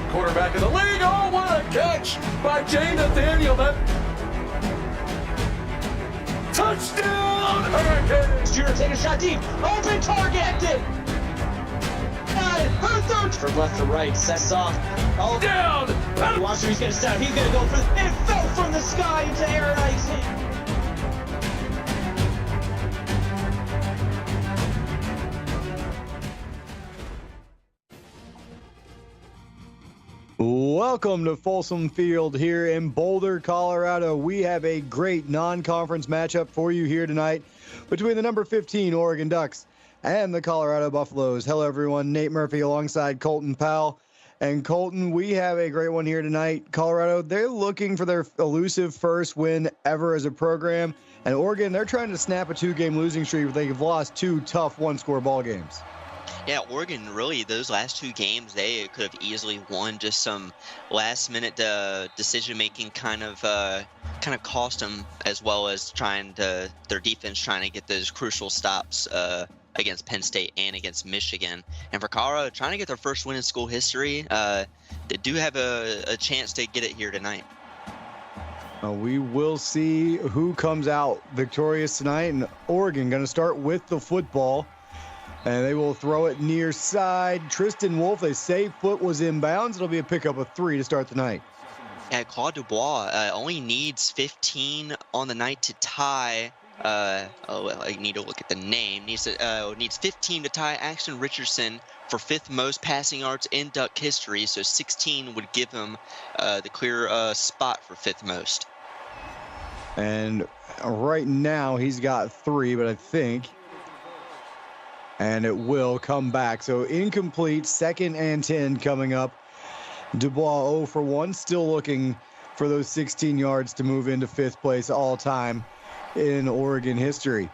quarterback in the league. Oh, what a catch by Jay Nathaniel. Touchdown, Hurricanes! Junior taking a shot deep. Open target. Her third. From left to right. Sets off. Oh, Down! Watch who he's going to step. He's going to go for the... It fell from the sky into Aaron Icing. Welcome to Folsom Field here in Boulder, Colorado. We have a great non-conference matchup for you here tonight between the number 15 Oregon Ducks and the Colorado Buffaloes. Hello, everyone. Nate Murphy alongside Colton Powell. And Colton, we have a great one here tonight. Colorado, they're looking for their elusive first win ever as a program. And Oregon, they're trying to snap a two-game losing streak, but they've lost two tough one-score ball games. Yeah, Oregon, really, those last two games, they could have easily won. Just some last-minute decision-making kind of cost them, as well as their defense trying to get those crucial stops against Penn State and against Michigan. And for Colorado, trying to get their first win in school history, they do have a chance to get it here tonight. We will see who comes out victorious tonight. And Oregon going to start with the football. And they will throw it near side. Tristan Wolf, they say foot was inbounds. It'll be a pickup of 3 to start the night. Yeah, Claude Dubois only needs 15 on the night to tie. I need to look at the name. Needs 15 to tie Axton Richardson for 5th most passing yards in Duck history. So 16 would give him the clear spot for 5th most. And right now he's got 3, but I think... And it will come back. So incomplete, 2nd and 10 coming up. Dubois 0 for 1, still looking for those 16 yards to move into 5th place all time in Oregon history.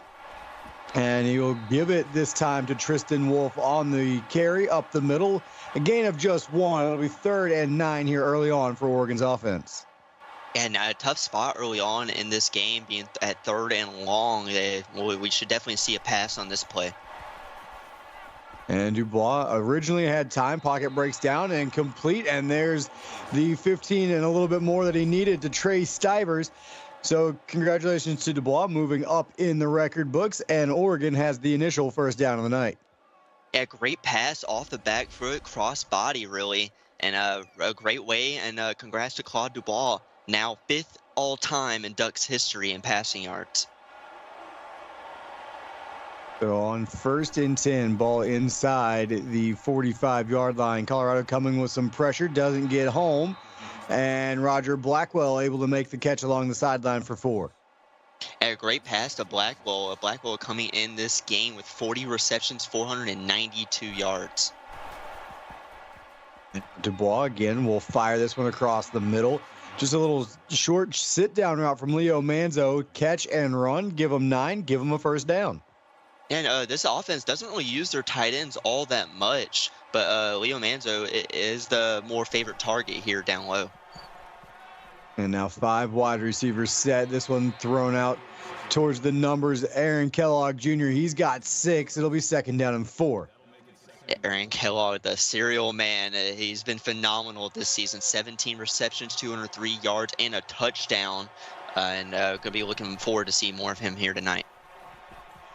And he will give it this time to Tristan Wolf on the carry up the middle. A gain of just 1. It'll be 3rd and 9 here early on for Oregon's offense. And a tough spot early on in this game, being at 3rd and long. We should definitely see a pass on this play. And Dubois originally had time, pocket breaks down and complete, and there's the 15 and a little bit more that he needed to Trey Stivers. So congratulations to Dubois moving up in the record books, and Oregon has the initial first down of the night. Yeah, great pass off the back foot, cross body really, and a great way, and congrats to Claude Dubois, now 5th all time in Ducks history in passing yards. So on 1st and 10, ball inside the 45-yard line. Colorado coming with some pressure, doesn't get home. And Roger Blackwell able to make the catch along the sideline for 4. A great pass to Blackwell. Blackwell coming in this game with 40 receptions, 492 yards. Dubois again will fire this one across the middle. Just a little short sit-down route from Leo Manzo. Catch and run, give him 9, give him a first down. And this offense doesn't really use their tight ends all that much, but Leo Manzo is the more favorite target here down low. And now 5 wide receivers set. This one thrown out towards the numbers. Aaron Kellogg Jr., he's got 6. It'll be 2nd down and 4. Aaron Kellogg, the serial man, he's been phenomenal this season. 17 receptions, 203 yards, and a touchdown. And going to be looking forward to see more of him here tonight.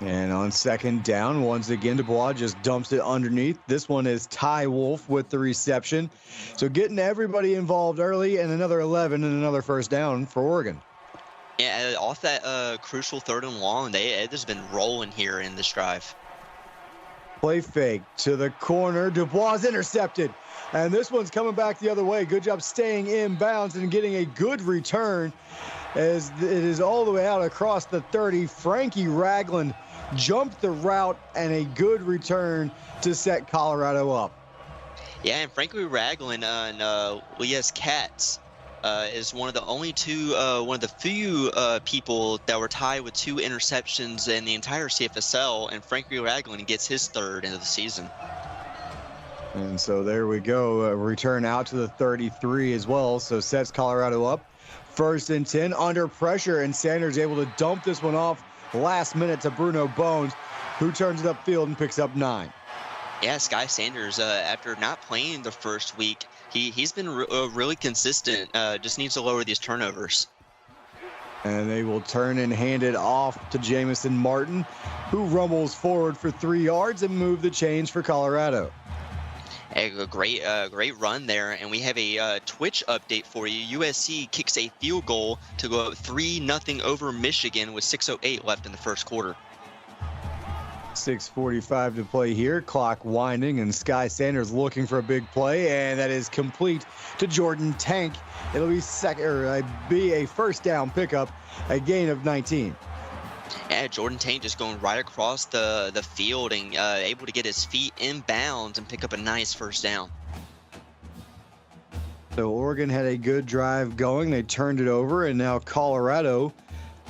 And on 2nd down, once again, Dubois just dumps it underneath. This one is Ty Wolf with the reception. So getting everybody involved early, and another 11 and another first down for Oregon. Yeah, off that crucial 3rd and long, they've just been rolling here in this drive. Play fake to the corner. Dubois intercepted. And this one's coming back the other way. Good job staying in bounds and getting a good return as it is all the way out across the 30. Frankie Ragland jumped the route, and a good return to set Colorado up. Yeah, and Frankie Ragland and Elias Katz is one of the few people that were tied with 2 interceptions in the entire CFSL, and Frankie Ragland gets his 3rd into the season. And so there we go, a return out to the 33 as well, so sets Colorado up. 1st and 10 under pressure, and Sanders able to dump this one off last minute to Bruno Bones, who turns it upfield and picks up 9. Yeah, Sky Sanders, after not playing the first week, He's been really consistent. Just needs to lower these turnovers. And they will turn and hand it off to Jamison Martin, who rumbles forward for 3 yards and move the chains for Colorado. A great run there, and we have a Twitch update for you. USC kicks a field goal to go up 3-0 over Michigan with 6:08 left in the first quarter. 6:45 to play here. Clock winding, and Sky Sanders looking for a big play, and that is complete to Jordan Tank. It'll be a first down pickup, a gain of 19. Yeah, Jordan Tank just going right across the field and able to get his feet in bounds and pick up a nice first down. So Oregon had a good drive going. They turned it over, and now Colorado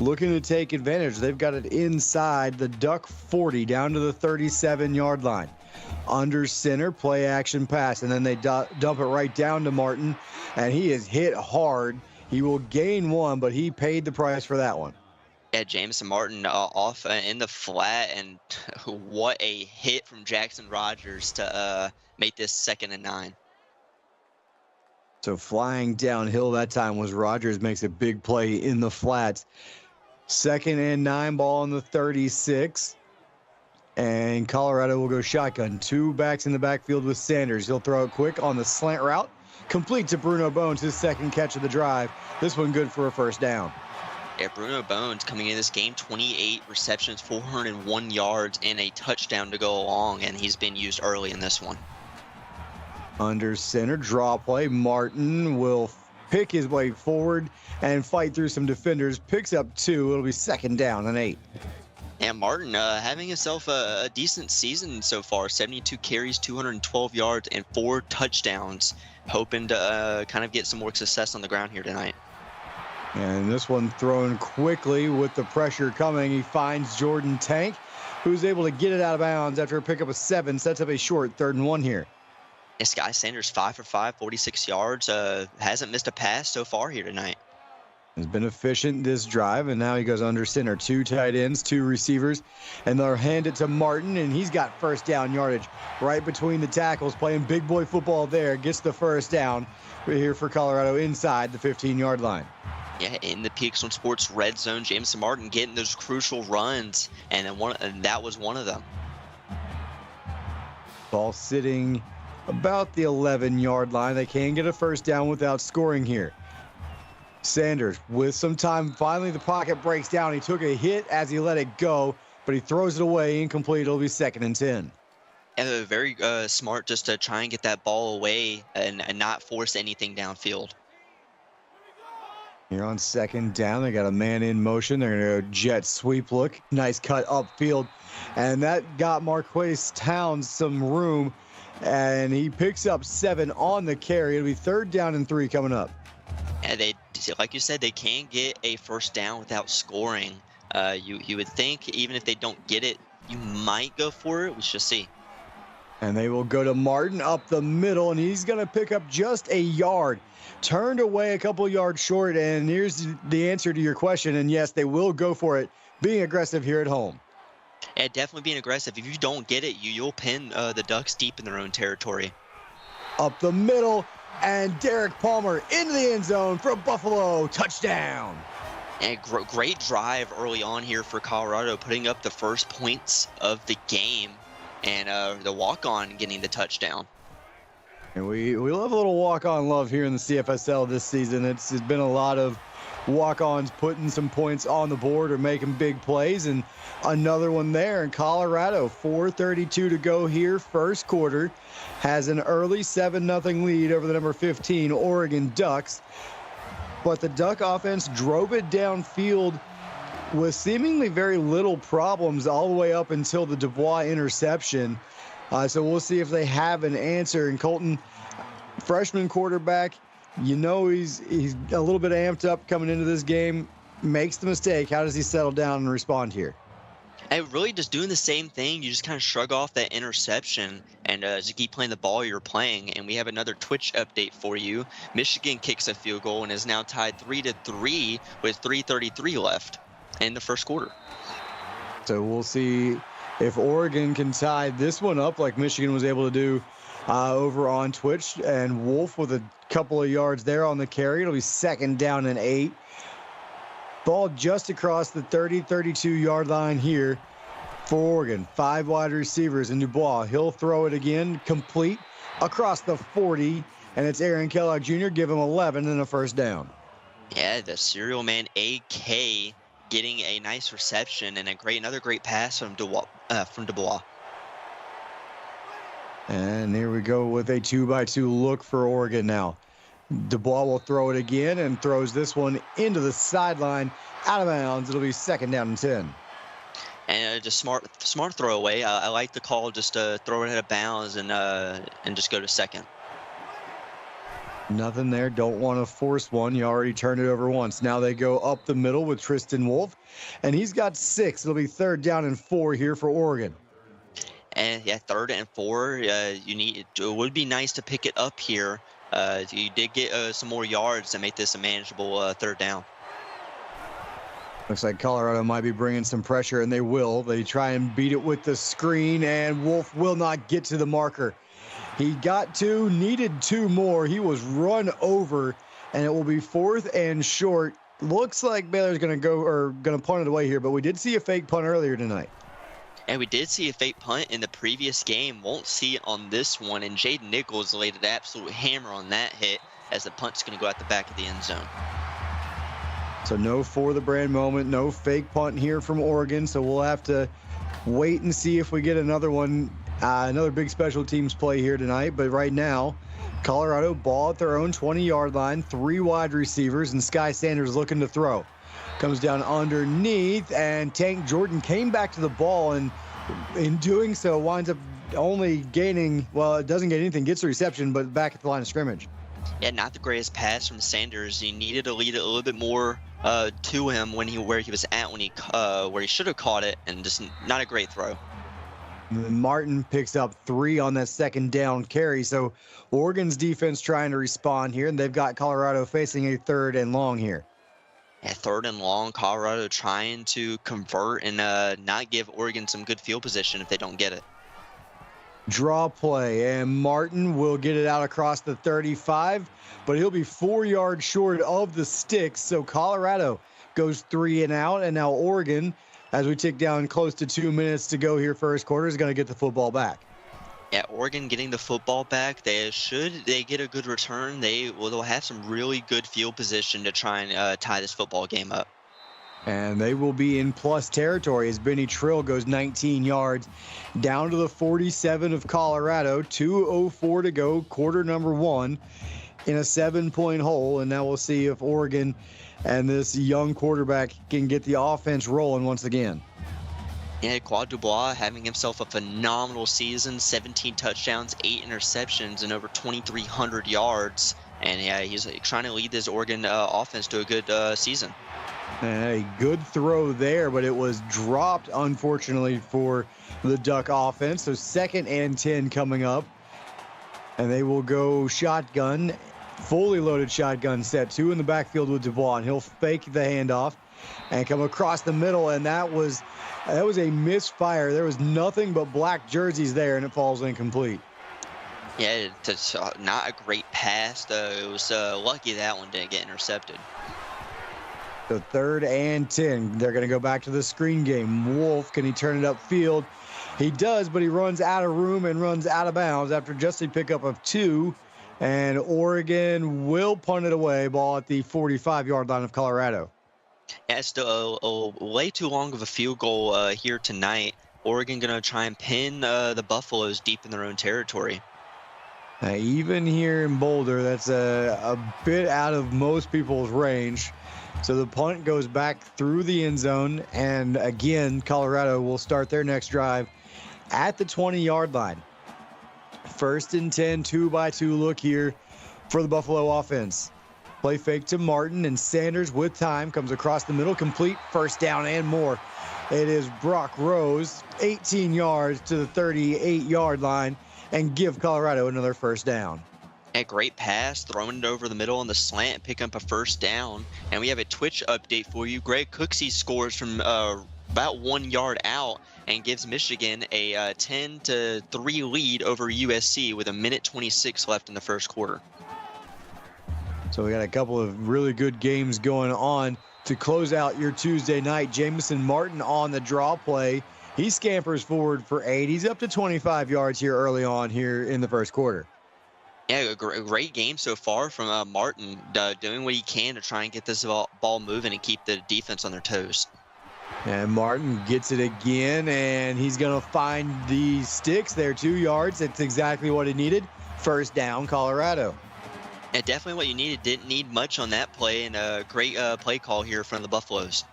looking to take advantage. They've got it inside the Duck 40 down to the 37-yard line. Under center, play action pass, and then they dump it right down to Martin, and he is hit hard. He will gain 1, but he paid the price for that one. Yeah, Jamison Martin off in the flat, and what a hit from Jackson Rogers to make this 2nd and 9. So flying downhill that time was Rogers, makes a big play in the flats. 2nd and 9, ball on the 36. And Colorado will go shotgun. 2 backs in the backfield with Sanders. He'll throw it quick on the slant route. Complete to Bruno Bones, his 2nd catch of the drive. This one good for a first down. Yeah, Bruno Bones coming in this game, 28 receptions, 401 yards, and a touchdown to go along, and he's been used early in this one. Under center, draw play. Martin will pick his way forward and fight through some defenders. Picks up 2. It'll be 2nd down and 8. And Martin having himself a decent season so far. 72 carries, 212 yards, and 4 touchdowns. Hoping to kind of get some more success on the ground here tonight. And this one thrown quickly with the pressure coming. He finds Jordan Tank, who's able to get it out of bounds after a pickup of 7. Sets up a short 3rd and 1 here. Yeah, Sky Sanders 5 for 5, 46 yards. Hasn't missed a pass so far here tonight. Has been efficient this drive, and now he goes under center. 2 tight ends, 2 receivers, and they'll hand it to Martin, and he's got first down yardage right between the tackles, playing big boy football there. Gets the first down here for Colorado inside the 15-yard line. Yeah, in the PX1 Sports red zone, Jamison Martin getting those crucial runs, and that was one of them. Ball sitting about the 11-yard line. They can get a first down without scoring here. Sanders with some time. Finally, the pocket breaks down. He took a hit as he let it go, but he throws it away. Incomplete. It'll be 2nd and 10. And very smart just to try and get that ball away and not force anything downfield. Here on 2nd down, they got a man in motion. They're going to go jet sweep look. Nice cut upfield. And that got Marquise Towns some room. And he picks up 7 on the carry. It'll be 3rd down and 3 coming up. And they, like you said, they can get a first down without scoring. You would think even if they don't get it, you might go for it. We shall see. And they will go to Martin up the middle, and he's going to pick up just a yard. Turned away a couple yards short, and here's the answer to your question. And yes, they will go for it, being aggressive here at home. Yeah, definitely being aggressive. If you don't get it, you'll pin the Ducks deep in their own territory. Up the middle, and Derek Palmer into the end zone for Buffalo. Touchdown. And great drive early on here for Colorado, putting up the first points of the game, and the walk-on getting the touchdown. And we love a little walk-on love here in the CFSL this season. It's been a lot of walk-ons putting some points on the board or making big plays, and another one there in Colorado. 4:32 to go here, first quarter. Has an early 7-0 lead over the number 15 Oregon Ducks. But the Duck offense drove it downfield with seemingly very little problems all the way up until the Dubois interception. So we'll see if they have an answer. And Colton, freshman quarterback, you know he's a little bit amped up coming into this game, makes the mistake. How does he settle down and respond here? And really just doing the same thing. You just kind of shrug off that interception and just keep playing the ball you're playing. And we have another Twitch update for you. Michigan kicks a field goal and is now tied 3-3 with 3:33 left in the first quarter. So we'll see if Oregon can tie this one up like Michigan was able to do over on Twitch, and Wolf with a couple of yards there on the carry, it'll be 2nd down and 8. Ball just across the 32-yard line here for Oregon. 5 wide receivers in Dubois. He'll throw it again, complete across the 40, and it's Aaron Kellogg Jr. Give him 11 and a first down. Yeah, the serial man AK getting a nice reception and another great pass from Dubois. And here we go with a 2-by-2 look for Oregon now. Dubois will throw it again and throws this one into the sideline, out of bounds. It'll be 2nd down and 10. And just smart throwaway. I like the call, just throw it out of bounds and just go to 2nd. Nothing there. Don't want to force one. You already turned it over once. Now they go up the middle with Tristan Wolf, and he's got 6. It'll be 3rd down and 4 here for Oregon. And yeah, 3rd and 4. It would be nice to pick it up here. You did get some more yards to make this a manageable 3rd down. Looks like Colorado might be bringing some pressure, and they will. They try and beat it with the screen, and Wolf will not get to the marker. He got 2, needed 2 more. He was run over, and it will be 4th and short. Looks like Baylor's going to punt it away here, but we did see a fake punt earlier tonight. And we did see a fake punt in the previous game. Won't see it on this one. And Jaden Nichols laid an absolute hammer on that hit as the punt's going to go out the back of the end zone. So no for the brand moment, no fake punt here from Oregon. So we'll have to wait and see if we get another one, another big special teams play here tonight. But right now, Colorado ball at their own 20-yard line, 3 wide receivers, and Sky Sanders looking to throw. Comes down underneath, and Tank Jordan came back to the ball, and in doing so winds up only gaining, well, it doesn't get anything, gets the reception, but back at the line of scrimmage. Yeah, not the greatest pass from Sanders. He needed to lead it a little bit more to him where he was at when where he should have caught it, and just not a great throw. Martin picks up 3 on that 2nd down carry. So Oregon's defense trying to respond here, and they've got Colorado facing a 3rd and long here. Yeah, 3rd and long, Colorado trying to convert and not give Oregon some good field position if they don't get it. Draw play, and Martin will get it out across the 35, but he'll be 4 yards short of the sticks. So Colorado goes 3 and out, and now Oregon, as we tick down close to 2 minutes to go here first quarter, is going to get the football back. Yeah, Oregon getting the football back. They get a good return. They'll have some really good field position to try and tie this football game up. And they will be in plus territory as Benny Trill goes 19 yards down to the 47 of Colorado. 2:04 to go, quarter number 1, in a 7-point hole. And now we'll see if Oregon and this young quarterback can get the offense rolling once again. Yeah, Claude Dubois having himself a phenomenal season, 17 touchdowns, 8 interceptions, and over 2,300 yards. And yeah, he's trying to lead this Oregon offense to a good season. And a good throw there, but it was dropped, unfortunately, for the Duck offense. So 2nd and 10 coming up. And they will go shotgun, fully loaded shotgun set. 2 in the backfield with Dubois. And he'll fake the handoff and come across the middle, and that was a misfire. There was nothing but black jerseys there, and it falls incomplete. Yeah, it's not a great pass. It was lucky that one didn't get intercepted. So 3rd and 10. They're going to go back to the screen game. Wolf, can he turn it upfield? He does, but he runs out of room and runs out of bounds after just a pickup of 2. And Oregon will punt it away. Ball at the 45-yard line of Colorado. Yeah, it's still way too long of a field goal here tonight. Oregon going to try and pin the Buffaloes deep in their own territory. Even here in Boulder, that's a bit out of most people's range. So the punt goes back through the end zone. And again, Colorado will start their next drive at the 20-yard line. 1st and 10, 2-by-2 look here for the Buffalo offense. Play fake to Martin, and Sanders with time comes across the middle, complete, 1st down and more. It is Brock Rose, 18 yards to the 38-yard line, and give Colorado another 1st down. A great pass, throwing it over the middle on the slant, picking up a 1st down. And we have a Twitch update for you. Greg Cooksey scores from about 1 yard out and gives Michigan a 10-3 lead over USC with 1:26 left in the first quarter. So we got a couple of really good games going on to close out your Tuesday night. Jamison Martin on the draw play. He scampers forward for 8. He's up to 25 yards here early on here in the first quarter. Yeah, a great game so far from Martin, doing what he can to try and get this ball moving and keep the defense on their toes. And Martin gets it again, and he's going to find the sticks there, 2 yards. That's exactly what he needed. First down, Colorado. Yeah, definitely what you needed. Didn't need much on that play, and a great play call here from the Buffaloes.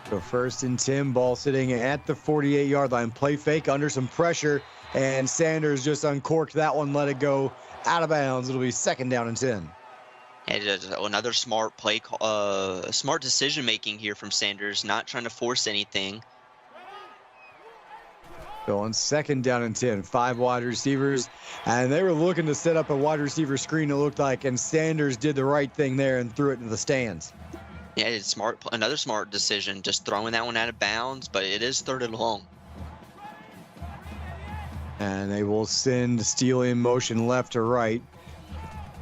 So 1st and 10, ball sitting at the 48-yard line. Play fake under some pressure, and Sanders just uncorked that one, let it go out of bounds. It'll be 2nd down and 10. And another smart play call, smart decision making here from Sanders, not trying to force anything. So on 2nd down and 10, 5 wide receivers, and they were looking to set up a wide receiver screen, it looked like, and Sanders did the right thing there and threw it into the stands. Yeah, it's smart. Another smart decision, just throwing that one out of bounds, but it is 3rd and long. And they will send Steele in motion left to right.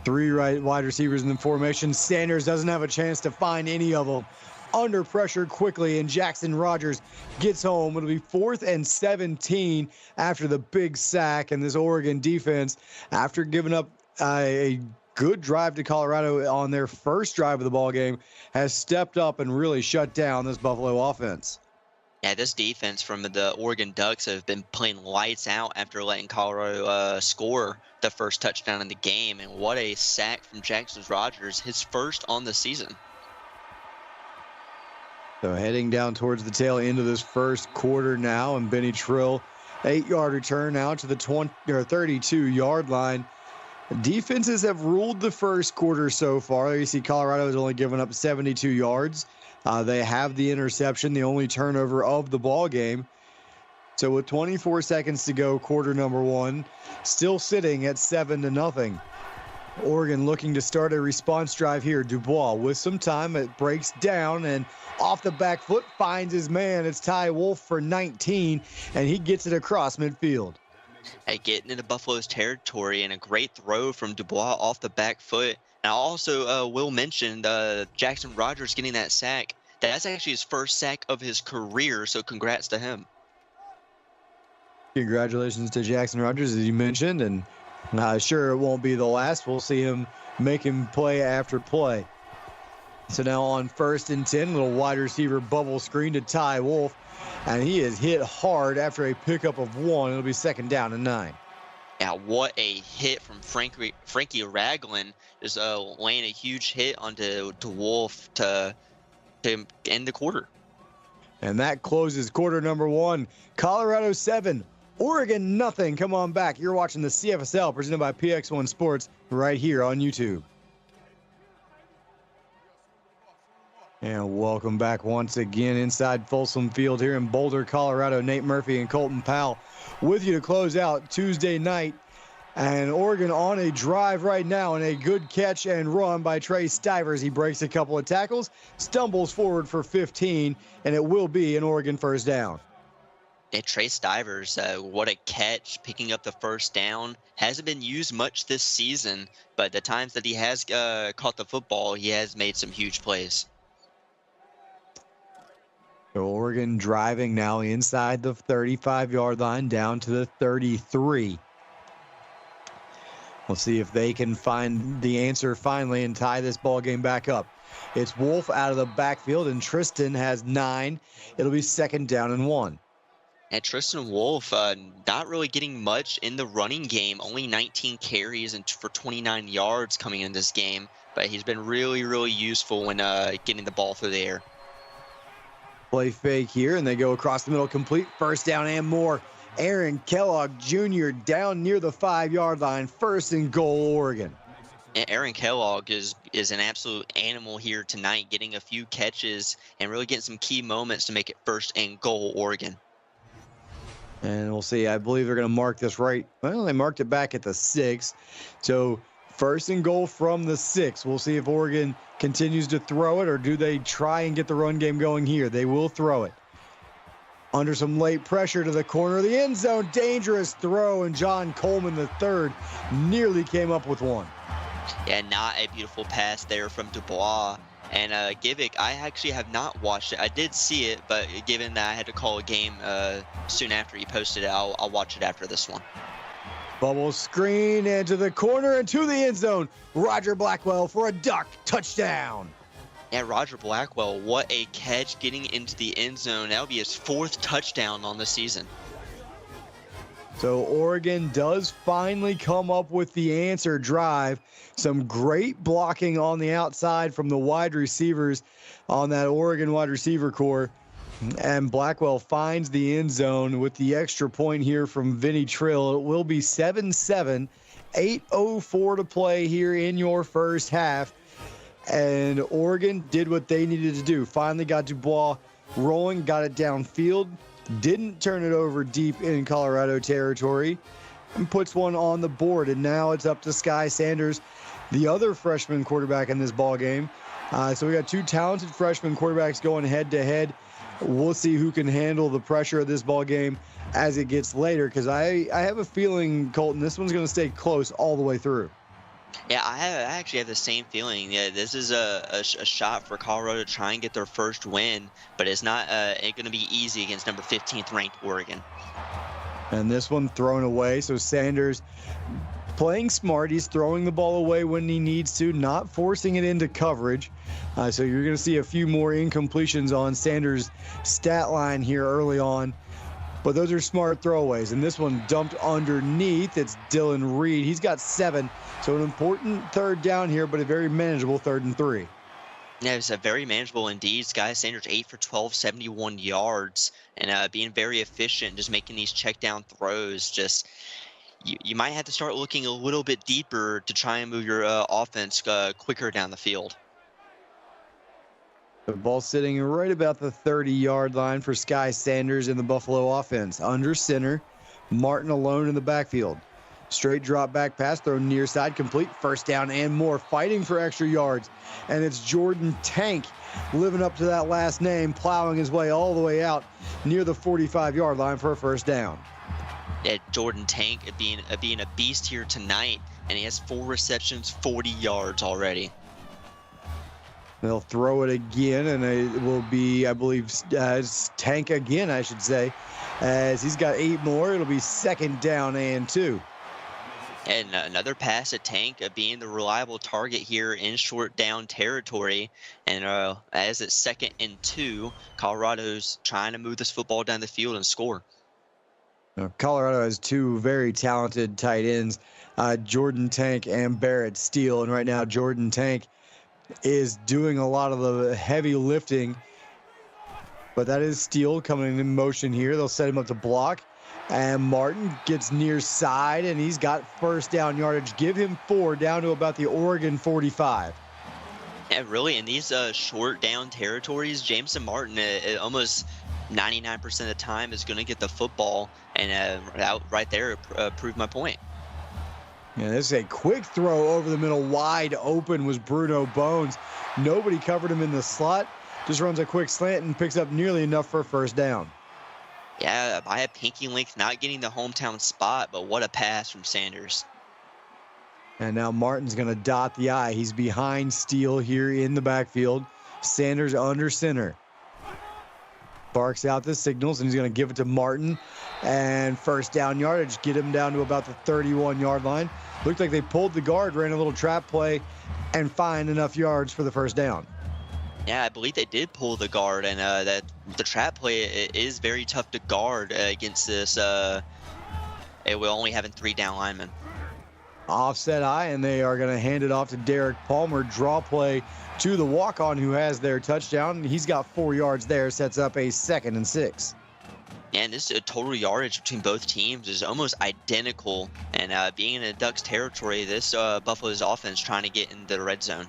3 wide receivers in the formation. Sanders doesn't have a chance to find any of them. Under pressure quickly, and Jackson Rogers gets home. It'll be 4th and 17 after the big sack, and this Oregon defense, after giving up a good drive to Colorado on their first drive of the ball game, has stepped up and really shut down this Buffalo offense. Yeah, this defense from the Oregon Ducks have been playing lights out after letting Colorado score the first touchdown in the game, and what a sack from Jackson Rogers, his first on the season. So heading down towards the tail end of this first quarter now, and Benny Trill, 8-yard return now to the 32-yard line. Defenses have ruled the first quarter so far. You see Colorado has only given up 72 yards. They have the interception, the only turnover of the ball game. So with 24 seconds to go, quarter number 1, still sitting at 7-0. Oregon looking to start a response drive here. Dubois with some time. It breaks down and off the back foot finds his man. It's Ty Wolf for 19, and he gets it across midfield. Hey, getting into Buffalo's territory, and a great throw from Dubois off the back foot. And I also will mention Jackson Rogers getting that sack. That's actually his first sack of his career, so congrats to him. Congratulations to Jackson Rogers, as you mentioned, and sure it won't be the last. We'll see him making play after play. So now on 1st and 10, little wide receiver bubble screen to Ty Wolf, and he is hit hard after a pickup of 1. It'll be 2nd down and 9. Yeah, what a hit from Frankie Ragland, just laying a huge hit onto Wolf to end the quarter. And that closes quarter number 1. Colorado 7, Oregon nothing. Come on back. You're watching the CFSL presented by PX1 Sports right here on YouTube. And welcome back once again inside Folsom Field here in Boulder, Colorado. Nate Murphy and Colton Powell with you to close out Tuesday night. And Oregon on a drive right now, and a good catch and run by Trey Stivers. He breaks a couple of tackles, stumbles forward for 15, and it will be an Oregon first down. Yeah, Trey Stivers, what a catch, picking up the first down. Hasn't been used much this season, but the times that he has caught the football, he has made some huge plays. So Oregon driving now inside the 35-yard line down to the 33. We'll see if they can find the answer finally and tie this ball game back up. It's Wolf out of the backfield, and Tristan has 9. It'll be 2nd down and 1. And Tristan Wolf, not really getting much in the running game, only 19 carries and for 29 yards coming in this game, but he's been really, really useful when getting the ball through the air. Play fake here, and they go across the middle, complete, first down and more. Aaron Kellogg Jr. down near the 5-yard line, 1st and goal, Oregon. And Aaron Kellogg is an absolute animal here tonight, getting a few catches and really getting some key moments to make it 1st and goal, Oregon. And we'll see, I believe they're going to mark this right. Well, they marked it back at the 6. So First and goal from the 6. We'll see if Oregon continues to throw it, or do they try and get the run game going here. They will throw it. Under some late pressure to the corner of the end zone. Dangerous throw, and John Coleman III nearly came up with one. Yeah, not a beautiful pass there from Dubois. And Givic, I actually have not watched it. I did see it, but given that I had to call a game soon after he posted it, I'll watch it after this one. Bubble screen into the corner and to the end zone. Roger Blackwell for a duck touchdown. Yeah, Roger Blackwell, what a catch getting into the end zone. That'll be his 4th touchdown on the season. So Oregon does finally come up with the answer drive. Some great blocking on the outside from the wide receivers on that Oregon wide receiver core. And Blackwell finds the end zone with the extra point here from Vinny Trill. It will be 7-7, 8:04 to play here in your first half. And Oregon did what they needed to do. Finally got Dubois rolling, got it downfield, didn't turn it over deep in Colorado territory, and puts one on the board. And now it's up to Sky Sanders, the other freshman quarterback in this ball game. So we got 2 talented freshman quarterbacks going head to head. We'll see who can handle the pressure of this ball game as it gets later, because I have a feeling, Colton, this one's going to stay close all the way through. Yeah, I actually have the same feeling. Yeah, this is a shot for Colorado to try and get their first win, but it's not going to be easy against number 15th ranked Oregon. And this one thrown away, so Sanders playing smart. He's throwing the ball away when he needs to, not forcing it into coverage. So you're going to see a few more incompletions on Sanders' stat line here early on. But those are smart throwaways. And this one dumped underneath. It's Dylan Reed. He's got 7. So an important 3rd down here, but a very manageable 3rd and 3. Yeah, it's a very manageable indeed. Sky Sanders 8 for 12, 71 yards, and being very efficient, just making these check down throws. Just you might have to start looking a little bit deeper to try and move your offense quicker down the field. The ball sitting right about the 30-yard line for Sky Sanders in the Buffalo offense. Under center, Martin alone in the backfield. Straight drop back pass, thrown near side, complete, first down and more, fighting for extra yards. And it's Jordan Tank living up to that last name, plowing his way all the way out near the 45-yard line for a first down. Yeah, Jordan Tank being a beast here tonight, and he has 4 receptions, 40 yards already. They'll throw it again, and it will be, I believe, Tank again, I should say, as he's got 8 more. It'll be 2nd down and 2. And another pass at Tank, being the reliable target here in short down territory. And as it's 2nd and 2, Colorado's trying to move this football down the field and score. Now, Colorado has 2 very talented tight ends, Jordan Tank and Barrett Steele. And right now, Jordan Tank is doing a lot of the heavy lifting. But that is Steele coming in motion here. They'll set him up to block. And Martin gets near side, and he's got first down yardage. Give him 4 down to about the Oregon 45. Yeah, really, in these short down territories, Jameson Martin almost 99% of the time is going to get the football, and right there proved my point. Yeah, this is a quick throw over the middle. Wide open was Bruno Bones. Nobody covered him in the slot. Just runs a quick slant and picks up nearly enough for a first down. Yeah, by a pinky length, not getting the hometown spot, but what a pass from Sanders. And now Martin's going to dot the I. He's behind Steele here in the backfield. Sanders under center. Barks out the signals, and he's going to give it to Martin. And first down yardage, get him down to about the 31-yard line. Looked like they pulled the guard, ran a little trap play, and find enough yards for the first down. Yeah, I believe they did pull the guard, and that the trap play is very tough to guard against this. It will only having 3 down linemen. Offset I, and they are going to hand it off to Derek Palmer. Draw play to the walk-on who has their touchdown. He's got 4 yards there, sets up a 2nd and 6. And this total yardage between both teams is almost identical. And being in the Ducks territory, this Buffalo's offense trying to get in the red zone.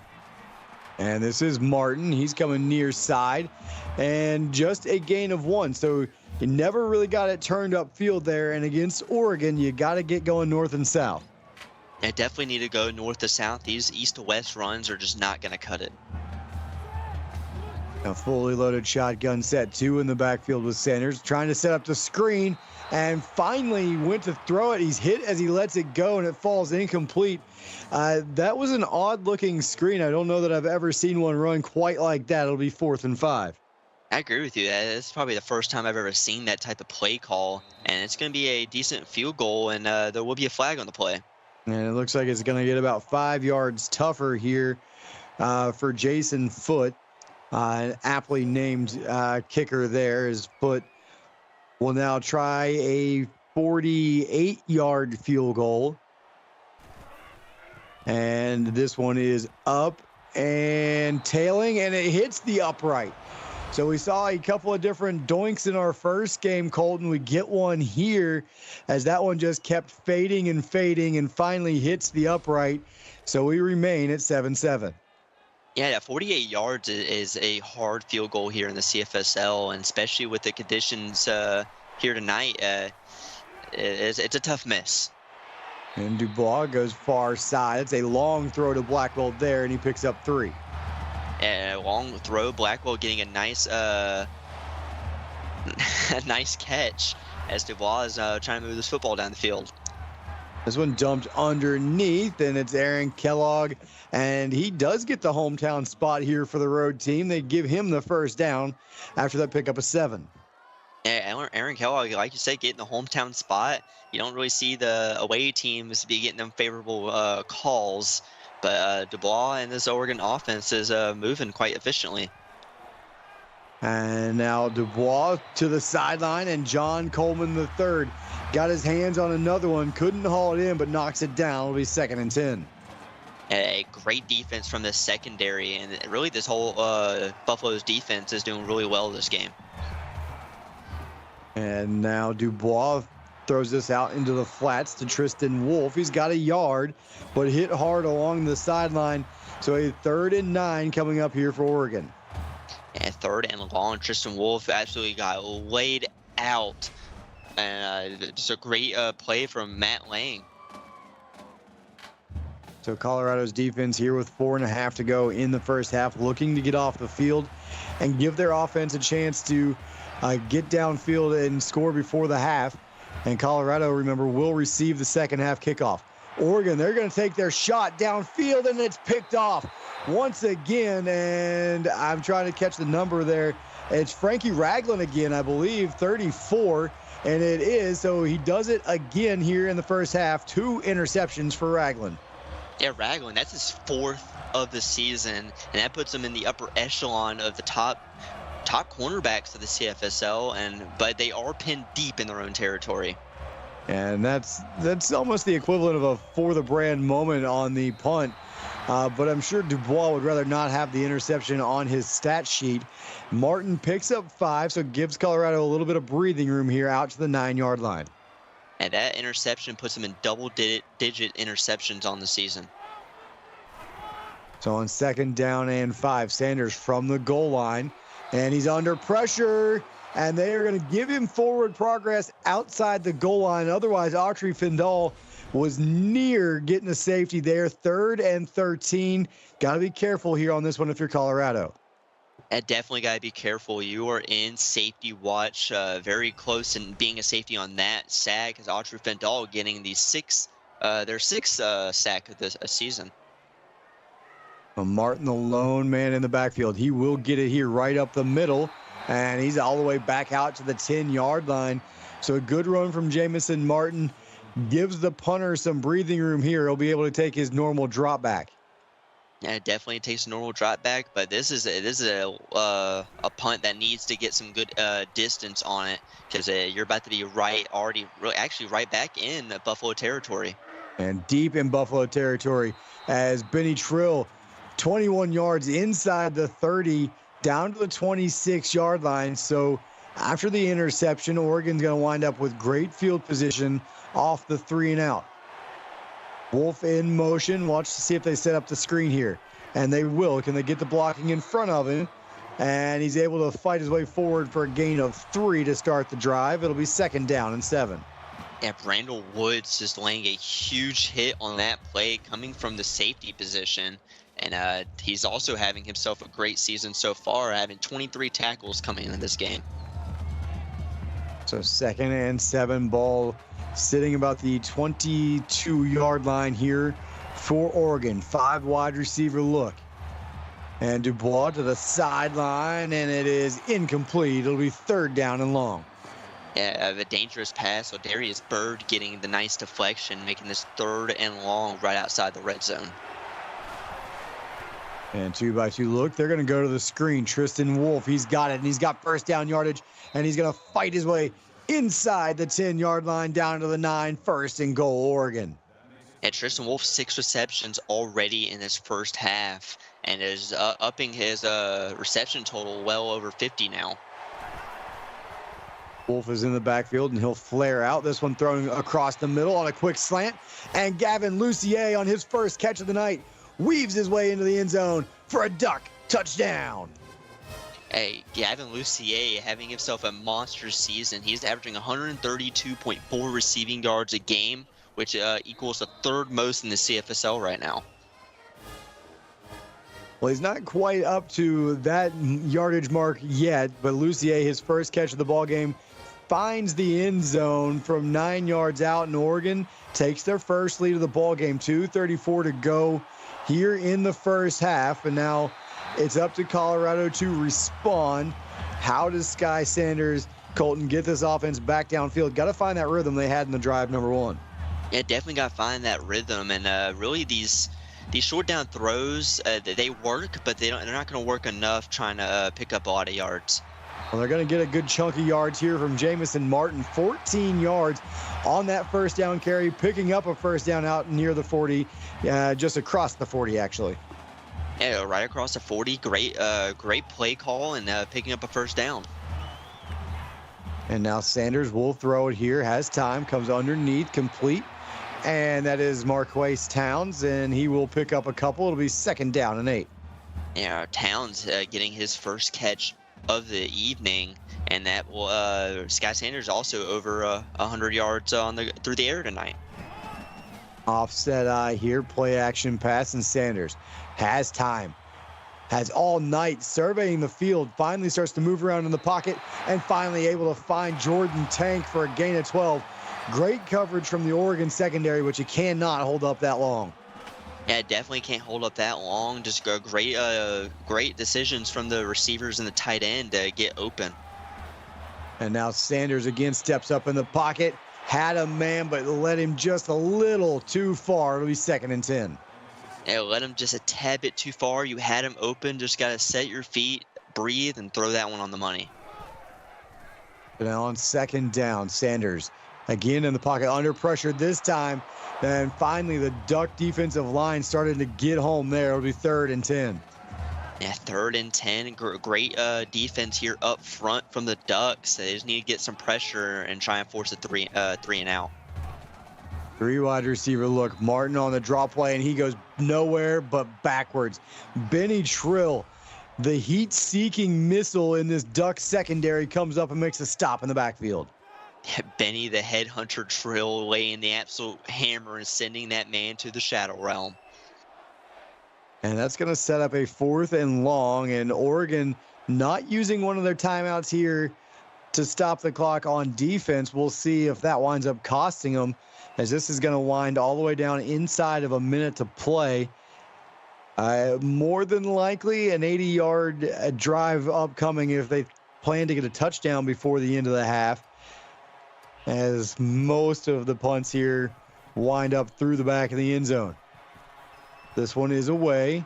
And this is Martin. He's coming near side, and just a gain of 1. So you never really got it turned upfield there. And against Oregon, you got to get going north and south. I definitely need to go north to south. These east to west runs are just not going to cut it. A fully loaded shotgun set, 2 in the backfield with Sanders, trying to set up the screen, and finally went to throw it. He's hit as he lets it go, and it falls incomplete. That was an odd-looking screen. I don't know that I've ever seen one run quite like that. It'll be 4th and 5. I agree with you. It's probably the first time I've ever seen that type of play call, and it's going to be a decent field goal, and there will be a flag on the play. And it looks like it's going to get about 5 yards tougher here for Jason Foote. An aptly named kicker there. His Foote will now try a 48-yard field goal. And this one is up and tailing, and it hits the upright. So we saw a couple of different doinks in our first game, Colton. We get one here as that one just kept fading and finally hits the upright. So we remain at 7-7. Yeah, 48 yards is a hard field goal here in the CFSL, and especially with the conditions here tonight, it's a tough miss. And Dubois goes far side. It's a long throw to Blackwell there, and he picks up 3. A long throw, Blackwell getting a nice a nice catch as Dubois is trying to move this football down the field. This one dumped underneath, and it's Aaron Kellogg, and he does get the hometown spot here for the road team. They give him the first down after that pickup of 7. Yeah, Aaron Kellogg, like you said, getting the hometown spot. You don't really see the away teams be getting them favorable calls, but Dubois and this Oregon offense is moving quite efficiently. And now Dubois to the sideline, and John Coleman III got his hands on another one. Couldn't haul it in, but knocks it down. It'll be 2nd and 10. A great defense from the secondary, and really this whole Buffalo's defense is doing really well this game. And now Dubois throws this out into the flats to Tristan Wolf. He's got a yard, but hit hard along the sideline. So a 3rd and 9 coming up here for Oregon. And 3rd and long, Tristan Wolf absolutely got laid out. And just a great play from Matt Lang. So Colorado's defense here with 4.5 to go in the first half, looking to get off the field and give their offense a chance to get downfield and score before the half. And Colorado, remember, will receive the second half kickoff. Oregon, they're going to take their shot downfield, and it's picked off once again. And I'm trying to catch the number there. It's Frankie Ragland again, I believe, 34. And it is. So he does it again here in the first half. 2 interceptions for Ragland. Yeah, Ragland, that's his 4th of the season. And that puts him in the upper echelon of the top cornerbacks of the CFSL, but they are pinned deep in their own territory. And that's almost the equivalent of a for the brand moment on the punt. But I'm sure Dubois would rather not have the interception on his stat sheet. Martin picks up 5, so gives Colorado a little bit of breathing room here out to the 9-yard line. And that interception puts him in double-digit interceptions on the season. So on 2nd down and 5, Sanders from the goal line. And he's under pressure, and they are going to give him forward progress outside the goal line. Otherwise, Autry Findall was near getting a safety there. 3rd and 13. Got to be careful here on this one if you're Colorado. Definitely got to be careful. You are in safety watch, very close in being a safety on that sack, because Autry Findall getting the 6th sack of this season. Martin, the lone man in the backfield. He will get it here right up the middle, and he's all the way back out to the 10-yard line. So a good run from Jamison Martin gives the punter some breathing room here. He'll be able to take his normal drop back. Yeah, it definitely takes a normal drop back, but this is a punt that needs to get some good distance on it, because you're about to be right back in Buffalo territory. And deep in Buffalo territory as Benny Trill, 21 yards inside the 30, down to the 26-yard line. So after the interception, Oregon's going to wind up with great field position off the 3 and out. Wolf in motion. Watch to see if they set up the screen here. And they will. Can they get the blocking in front of him? And he's able to fight his way forward for a gain of 3 to start the drive. It'll be 2nd down and 7. Yeah, Randall Woods just laying a huge hit on that play coming from the safety position. And he's also having himself a great season so far, having 23 tackles coming in this game. So 2nd and 7, ball sitting about the 22-yard line here for Oregon. 5 wide receiver look. And Dubois to the sideline, and it is incomplete. It'll be 3rd down and long. Yeah, a dangerous pass. So Darius Bird getting the nice deflection, making this 3rd and long right outside the red zone. And 2-by-2 look. They're going to go to the screen. Tristan Wolf, he's got it, and he's got 1st down yardage, and he's going to fight his way inside the 10-yard line down to the 9. 1st and goal, Oregon. Yeah, Tristan Wolf, 6 receptions already in his first half, and is upping his reception total well over 50 now. Wolf is in the backfield, and he'll flare out. This one thrown across the middle on a quick slant. And Gavin Lucier on his first catch of the night weaves his way into the end zone for a duck touchdown. Hey, Gavin Lucier having himself a monster season. He's averaging 132.4 receiving yards a game, which equals the 3rd most in the CFSL right now. Well, he's not quite up to that yardage mark yet, but Lucier, his first catch of the ball game, finds the end zone from 9 yards out, and Oregon takes their first lead of the ball game. 2:34 to go here in the first half, and now it's up to Colorado to respond. How does Sky Sanders, Colton, get this offense back downfield? Got to find that rhythm they had in the drive number 1. Yeah, definitely got to find that rhythm, and really these short down throws, they work, but they're not going to work enough trying to pick up a lot of yards. Well, they're going to get a good chunk of yards here from Jamison Martin. 14 yards on that 1st down carry, picking up a 1st down out near the 40, just across the 40, actually. Yeah, right across the 40. Great play call and picking up a 1st down. And now Sanders will throw it here, has time, comes underneath, complete. And that is Marquise Towns, and he will pick up a couple. It'll be 2nd down and 8. Yeah, Towns getting his first catch of the evening, and that will Sky Sanders also over 100 yards through the air tonight. Offset eye here, play action pass, and Sanders has time. Has all night surveying the field, finally starts to move around in the pocket, and finally able to find Jordan Tank for a gain of 12. Great coverage from the Oregon secondary, which you cannot hold up that long. Yeah, definitely can't hold up that long. Just great decisions from the receivers and the tight end to get open. And now Sanders again steps up in the pocket. Had a man, but led him just a little too far. It'll be 2nd and 10. Yeah, let him just a tad bit too far. You had him open. Just got to set your feet, breathe, and throw that one on the money. And now on 2nd down, Sanders again in the pocket, under pressure this time. And finally, the Duck defensive line started to get home there. It'll be 3rd and 10. Yeah, 3rd and 10. Great defense here up front from the Ducks. They just need to get some pressure and try and force a 3 and out. 3 wide receiver look. Martin on the draw play, and he goes nowhere but backwards. Benny Trill, the heat-seeking missile in this Duck secondary, comes up and makes a stop in the backfield. Benny, the headhunter Trill, laying the absolute hammer and sending that man to the shadow realm. And that's going to set up a 4th and long, and Oregon not using one of their timeouts here to stop the clock on defense. We'll see if that winds up costing them, as this is going to wind all the way down inside of a minute to play. More than likely an 80-yard drive upcoming if they plan to get a touchdown before the end of the half, as most of the punts here wind up through the back of the end zone. This one is away,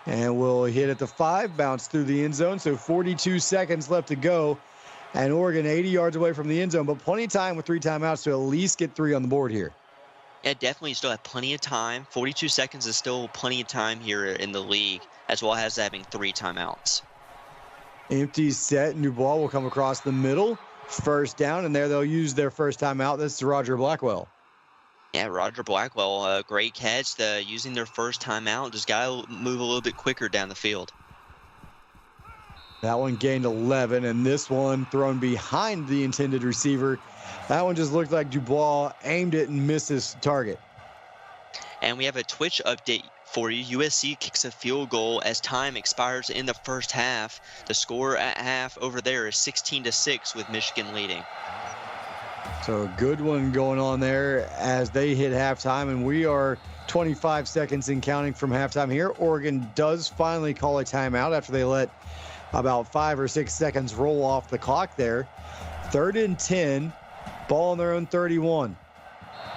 and will hit at the 5, bounce through the end zone. So 42 seconds left to go, and Oregon 80 yards away from the end zone, but plenty of time with 3 timeouts to at least get 3 on the board here. Yeah, definitely. You still have plenty of time. 42 seconds is still plenty of time here in the league, as well as having 3 timeouts. Empty set. Dubois will come across the middle. 1st down, and there they'll use their first timeout. This is Roger Blackwell. Yeah, Roger Blackwell, great catch. Using their first timeout, just got to move a little bit quicker down the field. That one gained 11, and this one thrown behind the intended receiver. That one just looked like Dubois aimed it and missed his target. And we have a Twitch update for you. USC kicks a field goal as time expires in the first half. The score at half over there is 16-6 with Michigan leading. So a good one going on there as they hit halftime, and we are 25 seconds in counting from halftime here. Oregon does finally call a timeout after they let about 5 or 6 seconds roll off the clock there. 3rd and 10, ball on their own 31.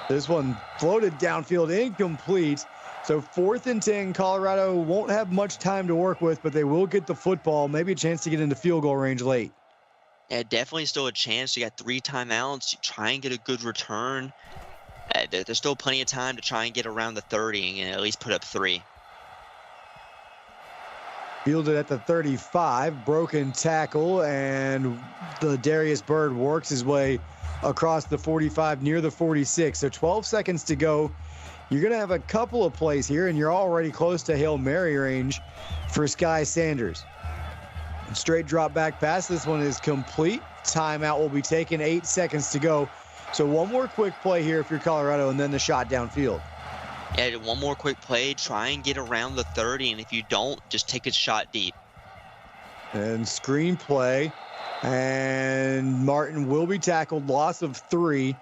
This one floated downfield, incomplete. So 4th and 10, Colorado won't have much time to work with, but they will get the football, maybe a chance to get into field goal range late. Yeah, definitely still a chance. You got 3 timeouts. You try and get a good return. There's still plenty of time to try and get around the 30 and at least put up 3. Fielded at the 35, broken tackle, and the Darius Byrd works his way across the 45 near the 46. So 12 seconds to go. You're going to have a couple of plays here, and you're already close to Hail Mary range for Sky Sanders. Straight drop back pass. This one is complete. Timeout will be taken. 8 seconds to go. So one more quick play here if you're Colorado, and then the shot downfield. Yeah, one more quick play. Try and get around the 30, and if you don't, just take a shot deep. And screen play. And Martin will be tackled. Loss of 3.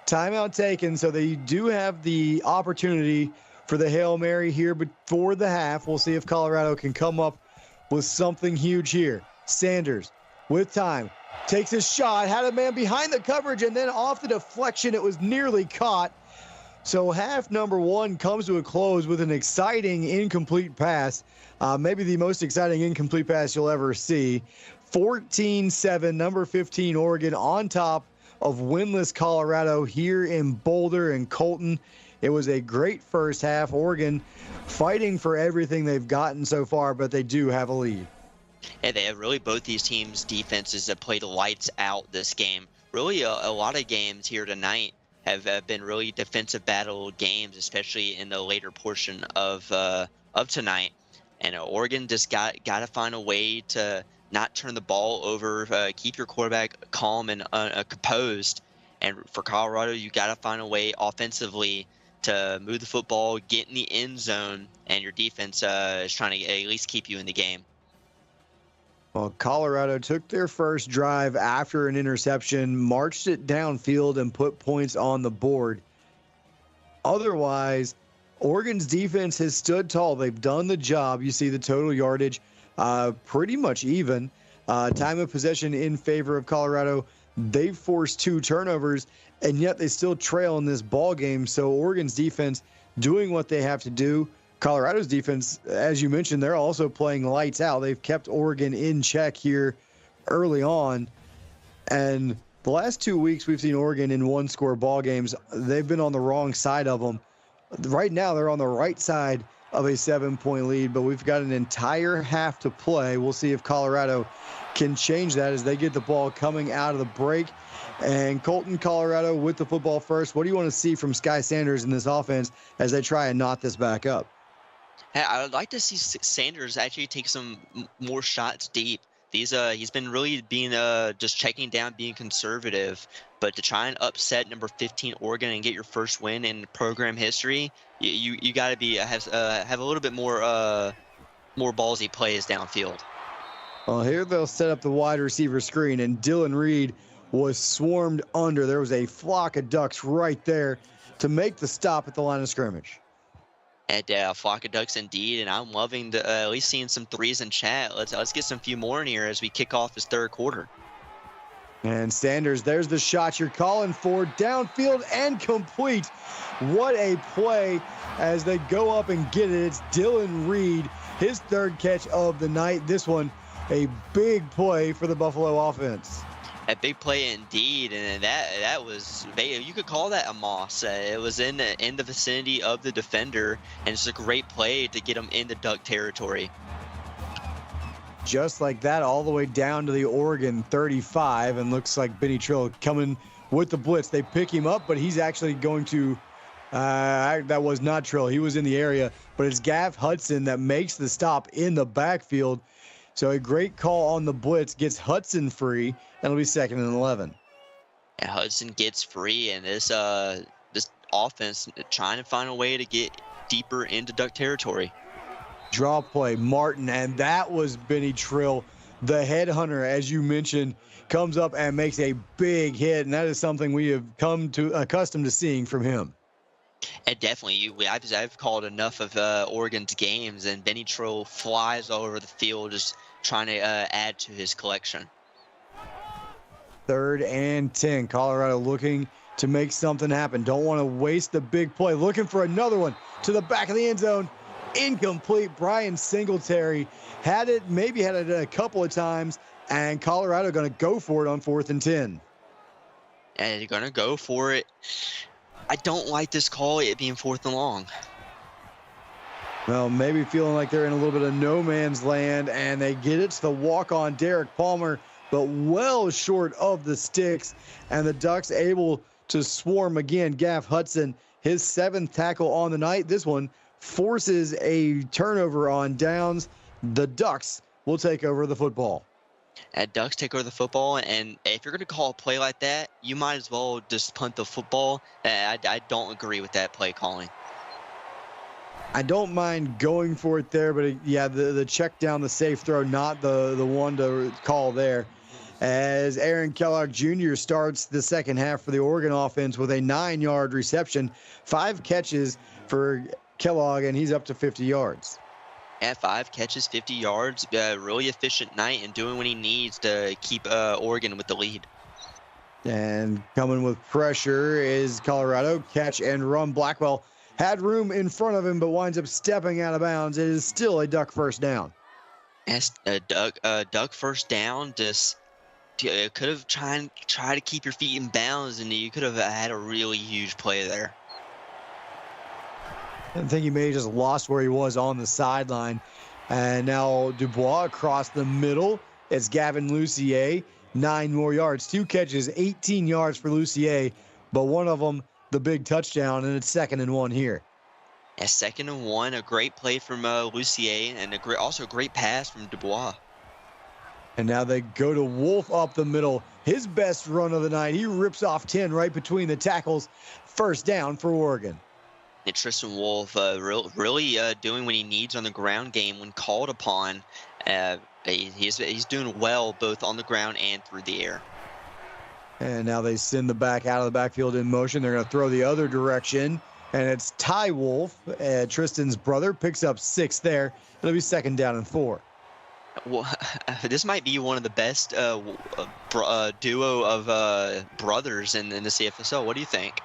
Timeout taken, so they do have the opportunity for the Hail Mary here before the half. We'll see if Colorado can come up with something huge here. Sanders with time. Takes a shot. Had a man behind the coverage, and then off the deflection, it was nearly caught. So half number 1 comes to a close with an exciting incomplete pass. Maybe the most exciting incomplete pass you'll ever see. 14-7, number 15 Oregon on top of winless Colorado here in Boulder and Colton. It was a great first half. Oregon fighting for everything they've gotten so far, but they do have a lead. Yeah, they have really both these teams' defenses have played lights out this game. Really, a lot of games here tonight have been really defensive battle games, especially in the later portion of tonight. And Oregon just got to find a way to not turn the ball over, keep your quarterback calm and composed. And for Colorado, you got to find a way offensively to move the football, get in the end zone, and your defense is trying to at least keep you in the game. Well, Colorado took their first drive after an interception, marched it downfield, and put points on the board. Otherwise, Oregon's defense has stood tall. They've done the job. You see the total yardage pretty much even. Time of possession in favor of Colorado. They've forced 2 turnovers, and yet they still trail in this ball game. So Oregon's defense doing what they have to do. Colorado's defense, as you mentioned, they're also playing lights out. They've kept Oregon in check here early on. And the last 2 weeks we've seen Oregon in 1-score ball games. They've been on the wrong side of them. Right now they're on the right side of a 7-point lead, but we've got an entire half to play. We'll see if Colorado can change that as they get the ball coming out of the break. And Colton, Colorado with the football first. What do you want to see from Sky Sanders in this offense as they try and knot this back up? Hey, I would like to see Sanders actually take some more shots deep. He's been really being just checking down, being conservative. But to try and upset number 15 Oregon and get your first win in program history, you got to have a little bit more ballsy plays downfield. Well, here they'll set up the wide receiver screen, and Dylan Reed was swarmed under. There was a flock of ducks right there to make the stop at the line of scrimmage. And flock of ducks indeed, and I'm loving at least seeing some threes in chat. Let's get some few more in here as we kick off this third quarter. And Sanders, there's the shot you're calling for, downfield and complete. What a play as they go up and get it. It's Dylan Reed, his 3rd catch of the night. This one, a big play for the Buffalo offense. A big play indeed, and that was, you could call that a moss. It was in the vicinity of the defender, and it's a great play to get him into duck territory. Just like that, all the way down to the Oregon 35, and looks like Benny Trill coming with the blitz. They pick him up, but he's actually going to, that was not Trill. He was in the area, but it's Gav Hudson that makes the stop in the backfield. So a great call on the blitz gets Hudson free, and it'll be 2nd and 11. And Hudson gets free, and this offense trying to find a way to get deeper into Duck territory. Draw play, Martin, and that was Benny Trill, the headhunter, as you mentioned, comes up and makes a big hit, and that is something we have come to accustomed to seeing from him. And definitely, I've called enough of Oregon's games, and Benny Trill flies all over the field just trying to add to his collection. 3rd and 10. Colorado looking to make something happen. Don't want to waste the big play. Looking for another one to the back of the end zone. Incomplete. Brian Singletary had it a couple of times, and Colorado going to go for it on 4th and 10. And they're going to go for it. I don't like this call, it being 4th and long. Well, maybe feeling like they're in a little bit of no man's land, and they get it to the walk-on Derek Palmer, but well short of the sticks, and the Ducks able to swarm again. Gav Hudson, his 7th tackle on the night. This one forces a turnover on downs. The Ducks will take over the football. Ducks take over the football, and if you're going to call a play like that, you might as well just punt the football. I don't agree with that play calling. I don't mind going for it there, but yeah, the check down, the safe throw, not the one to call there. As Aaron Kellogg Jr. starts the second half for the Oregon offense with a 9-yard reception, 5 catches for Kellogg, and he's up to 50 yards. At 5 catches, 50 yards, really efficient night and doing what he needs to keep Oregon with the lead. And coming with pressure is Colorado. Catch and run. Blackwell had room in front of him, but winds up stepping out of bounds. It is still a Duck first down. As Duck first down, just could have tried to keep your feet in bounds, and you could have had a really huge play there. I think he may have just lost where he was on the sideline. And now Dubois across the middle. It's Gavin Lucier. 9 more yards. 2 catches, 18 yards for Lucier. But one of them, the big touchdown, and it's 2nd and 1 here. A 2nd and 1, a great play from Lucier, and also a great pass from Dubois. And now they go to Wolf up the middle. His best run of the night. He rips off 10 right between the tackles. First down for Oregon. And Tristan Wolf really doing what he needs on the ground game when called upon. He's doing well both on the ground and through the air. And now they send the back out of the backfield in motion. They're going to throw the other direction. And it's Ty Wolf, Tristan's brother, picks up 6 there. It'll be 2nd down and 4. Well, this might be one of the best duo of brothers in the CFSL. What do you think?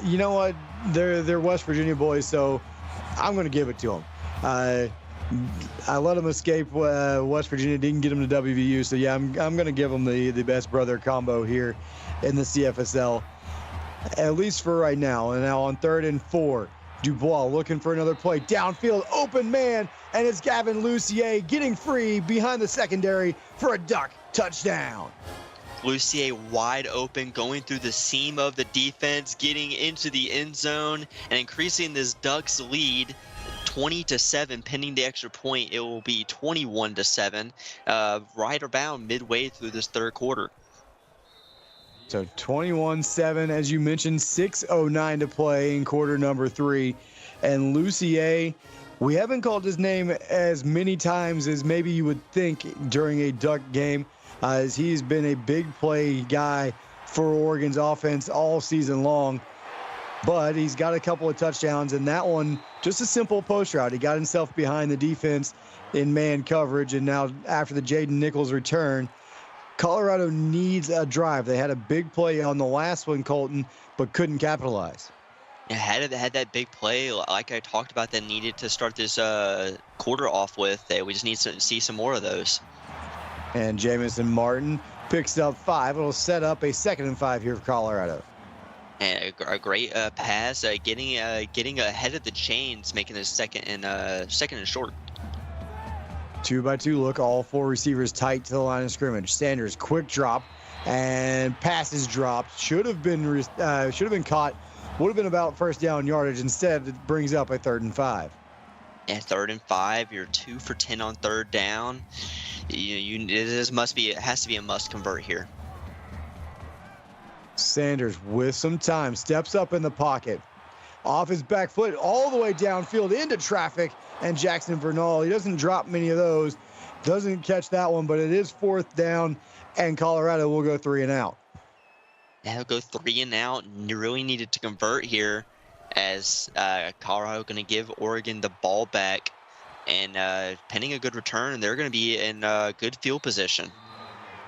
You know what? They're West Virginia boys, so I'm going to give it to them. I let them escape West Virginia, didn't get them to WVU, so yeah, I'm going to give them the best brother combo here in the CFSL, at least for right now. And now on 3rd and 4, Dubois looking for another play. Downfield, open man, and it's Gavin Lucier getting free behind the secondary for a Duck touchdown. Lucier wide open, going through the seam of the defense, getting into the end zone, and increasing this Ducks lead 20-7. Pending the extra point, it will be 21-7, right around midway through this 3rd quarter. So 21-7, as you mentioned, 6:09 to play in quarter number 3. And Lucier, we haven't called his name as many times as maybe you would think during a Duck game, as he's been a big play guy for Oregon's offense all season long. But he's got a couple of touchdowns, and that one, just a simple post route. He got himself behind the defense in man coverage, and now after the Jaden Nichols return, Colorado needs a drive. They had a big play on the last one, Colton, but couldn't capitalize. Had that big play, like I talked about, that needed to start this quarter off with. We just need to see some more of those. And Jamison Martin picks up 5. It'll set up a 2nd and 5 here for Colorado. And a great pass, getting ahead of the chains, making it second and short. 2-by-2 look, all 4 receivers tight to the line of scrimmage. Sanders, quick drop, and passes dropped. Should have been caught. Would have been about first down yardage. Instead, it brings up a 3rd and 5. At 3rd and 5, you're 2 for 10 on 3rd down. It has to be a must convert here. Sanders with some time, steps up in the pocket. Off his back foot, all the way downfield into traffic, and Jackson Vernal, he doesn't drop many of those. Doesn't catch that one, but it is 4th down, and Colorado will go 3 and out. Yeah, he'll go 3 and out. You really needed to convert here, as Colorado going to give Oregon the ball back, and pending a good return, they're going to be in good field position.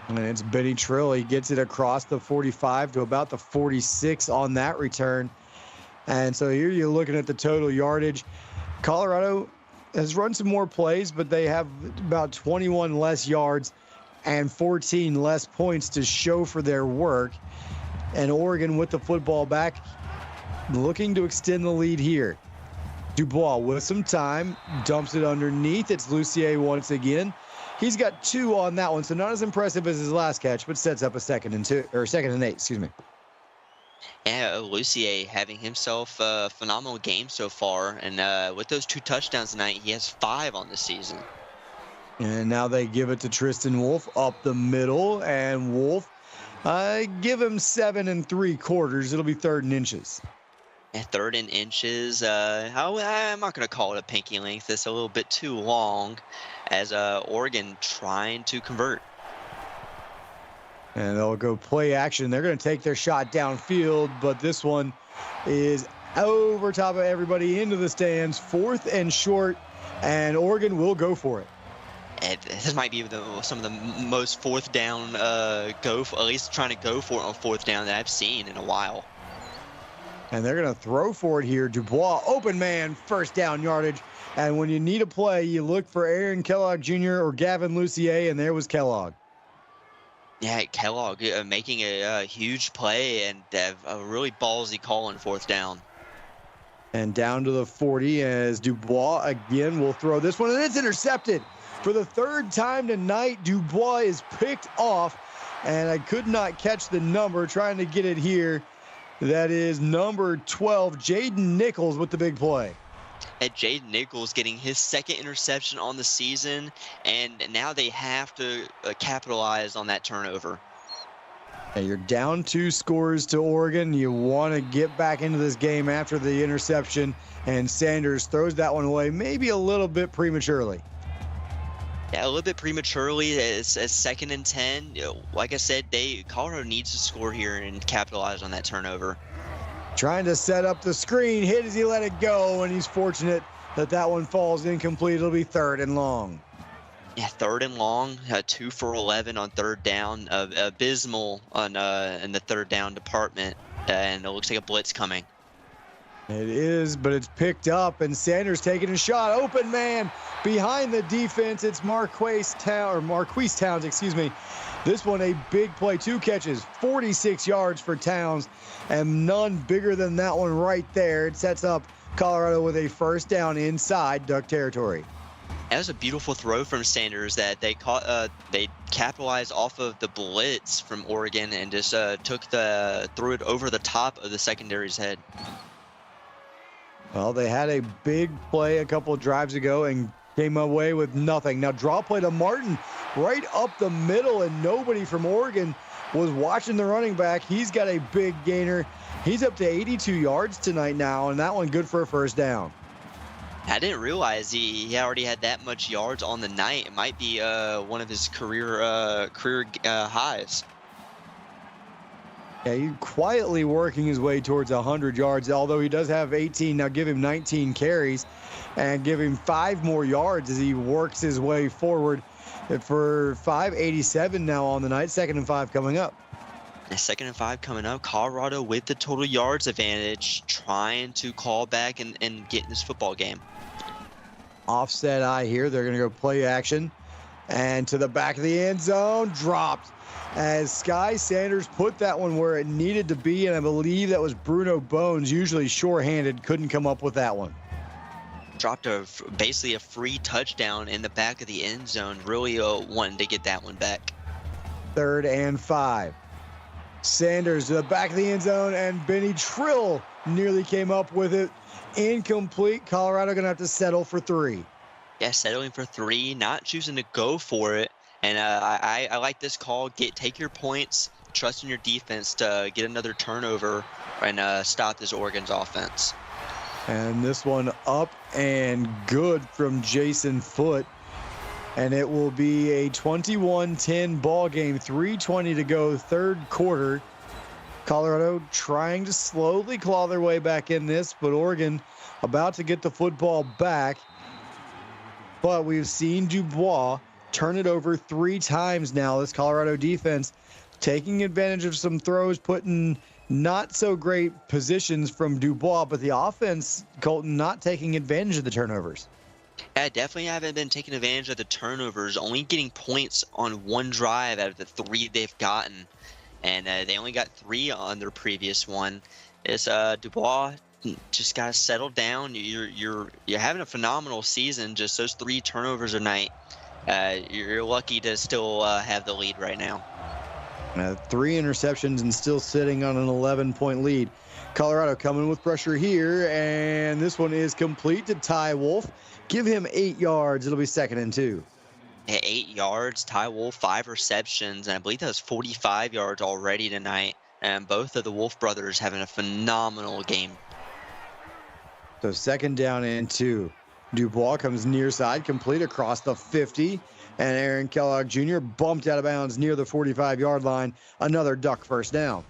And it's Benny Trill. He gets it across the 45 to about the 46 on that return. And so here you're looking at the total yardage. Colorado has run some more plays, but they have about 21 less yards and 14 less points to show for their work. And Oregon with the football back, looking to extend the lead here. Dubois with some time, dumps it underneath. It's Lucier once again. He's got 2 on that one, so not as impressive as his last catch, but sets up a 2nd and 8, excuse me. Yeah, Lucier having himself a phenomenal game so far, and with those 2 touchdowns tonight, he has 5 on the season. And now they give it to Tristan Wolf up the middle, and Wolf, give him 7 3/4. It'll be 3rd and inches. At 3rd and inches, I'm not going to call it a pinky length. It's a little bit too long, as Oregon trying to convert. And they'll go play action. They're going to take their shot downfield, but this one is over top of everybody into the stands. 4th and short, and Oregon will go for it. And this might be some of the most 4th down at least trying to go for it on 4th down that I've seen in a while. And they're going to throw for it here. Dubois, open man, 1st down yardage. And when you need a play, you look for Aaron Kellogg Jr. or Gavin Lucier, and there was Kellogg. Yeah, Kellogg making a huge play and a really ballsy call on 4th down. And down to the 40 as Dubois again will throw this one, and it's intercepted. For the 3rd time tonight, Dubois is picked off, and I could not catch the number, trying to get it here. That is number 12, Jaden Nichols with the big play. And Jaden Nichols getting his 2nd interception on the season, and now they have to capitalize on that turnover. And you're down 2 scores to Oregon. You want to get back into this game after the interception, and Sanders throws that one away maybe a little bit prematurely. Yeah, a little bit prematurely. It's 2nd and 10. Like I said, Colorado needs to score here and capitalize on that turnover. Trying to set up the screen, hit as he let it go, and he's fortunate that one falls incomplete. It'll be 3rd and long. Yeah, 3rd and long, 2 for 11 on 3rd down. Abysmal in the 3rd down department, and it looks like a blitz coming. It is, but it's picked up, and Sanders taking a shot. Open man behind the defense. It's Marquise Towns, excuse me. This one a big play. 2 catches, 46 yards for Towns, and none bigger than that one right there. It sets up Colorado with a 1st down inside Duck territory. That was a beautiful throw from Sanders that they capitalized off of the blitz from Oregon and just threw it over the top of the secondary's head. Well, they had a big play a couple of drives ago and came away with nothing. Now draw play to Martin right up the middle, and nobody from Oregon was watching the running back. He's got a big gainer. He's up to 82 yards tonight now, and that one good for a 1st down. I didn't realize he already had that much yards on the night. It might be one of his career highs. Yeah, he's quietly working his way towards 100 yards, although he does have 18. Now give him 19 carries and give him 5 more yards as he works his way forward for 587 now on the night. 2nd and 5 coming up. 2nd and 5 coming up. Colorado with the total yards advantage, trying to call back and get in this football game. Offset eye here. They're going to go play action. And to the back of the end zone, dropped. As Sky Sanders put that one where it needed to be, and I believe that was Bruno Bones, usually sure-handed, couldn't come up with that one. Dropped basically a free touchdown in the back of the end zone, really wanting to get that one back. 3rd and 5. Sanders to the back of the end zone, and Benny Trill nearly came up with it. Incomplete. Colorado going to have to settle for 3. Yeah, settling for 3, not choosing to go for it. And I like this call. Take your points, trust in your defense to get another turnover and stop this Oregon's offense. And this one up and good from Jason Foote. And it will be a 21-10 ball game. 3:20 to go, third quarter. Colorado trying to slowly claw their way back in this, but Oregon about to get the football back. But we've seen Dubois turn it over 3 times now. This Colorado defense taking advantage of some throws, putting not so great positions from Dubois, but the offense, Colton, not taking advantage of the turnovers. Yeah, definitely haven't been taking advantage of the turnovers, only getting points on 1 drive out of the 3 they've gotten. And they only got 3 on their previous one. It's Dubois just got to settle down. You're having a phenomenal season. Just those 3 turnovers a night. You're lucky to still have the lead right now. 3 interceptions and still sitting on an 11-point lead. Colorado coming with pressure here, and this one is complete to Ty Wolf. Give him 8 yards. It'll be 2nd and 2. 8 yards. Ty Wolf 5 receptions, and I believe that was 45 yards already tonight. And both of the Wolf brothers having a phenomenal game. So 2nd down and 2. Dubois comes near side, complete across the 50. And Aaron Kellogg Jr. bumped out of bounds near the 45-yard line. Another Duck first down.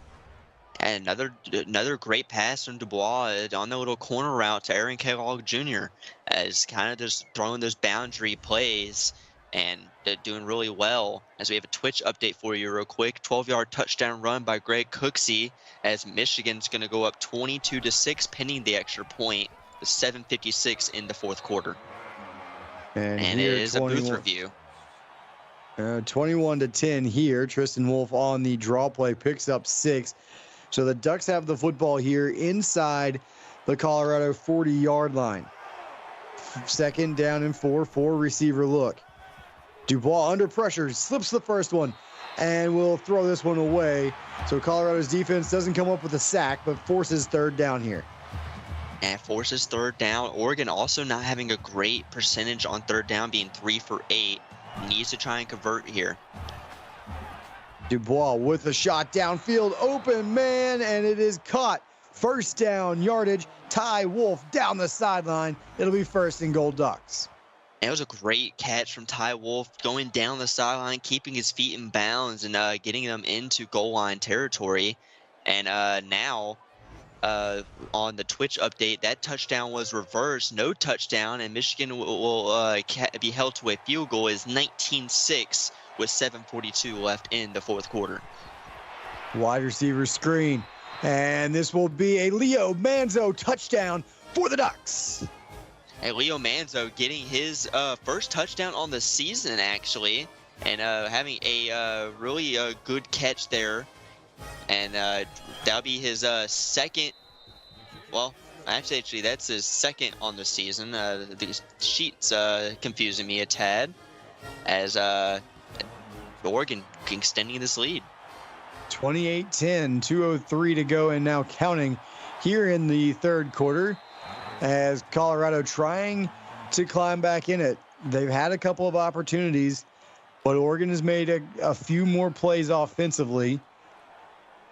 And another great pass from Dubois on the little corner route to Aaron Kellogg Jr. as kind of just throwing those boundary plays and doing really well. As we have a Twitch update for you real quick. 12-yard touchdown run by Greg Cooksey as Michigan's going to go up 22-6 pending the extra point with 7:56 in the 4th quarter. And it is a booth review. 21-10 here. Tristan Wolf on the draw play picks up 6. So the Ducks have the football here inside the Colorado 40-yard line. 2nd down and 4 receiver look. Dubois under pressure, slips the first one, and will throw this one away. So Colorado's defense doesn't come up with a sack, but forces 3rd down here. And forces 3rd down. Oregon also not having a great percentage on 3rd down, being 3 for 8. Needs to try and convert here. Dubois with a shot downfield, open man, and it is caught. 1st down yardage. Ty Wolf down the sideline. It'll be 1st and goal Ducks. It was a great catch from Ty Wolf, going down the sideline, keeping his feet in bounds, and getting them into goal line territory. And now, on the Twitch update, that touchdown was reversed. No touchdown, and Michigan will be held to a field goal. Is 19-6 with 7:42 left in the 4th quarter. Wide receiver screen. And this will be a Leo Manzo touchdown for the Ducks. And Leo Manzo getting his 1st touchdown on the season, actually, and having a really good catch there. And that'll be his 2nd. Well, actually, that's his 2nd on the season. The sheet's confusing me a tad, as Oregon extending this lead. 28-10, 2:03 to go, and now counting here in the 3rd quarter as Colorado trying to climb back in it. They've had a couple of opportunities, but Oregon has made a few more plays offensively.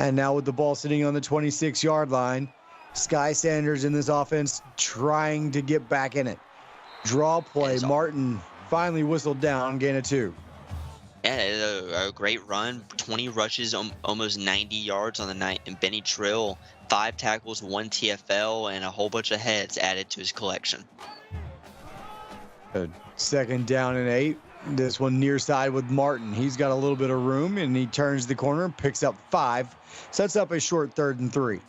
And now with the ball sitting on the 26-yard line, Sky Sanders in this offense trying to get back in it. Draw play, Martin finally whistled down, gain of 2. Yeah, a great run, 20 rushes, almost 90 yards on the night. And Benny Trill, 5 tackles, 1 TFL, and a whole bunch of heads added to his collection. 2nd down and 8. This one near side with Martin. He's got a little bit of room, and he turns the corner, picks up 5, sets up a short 3rd and 3.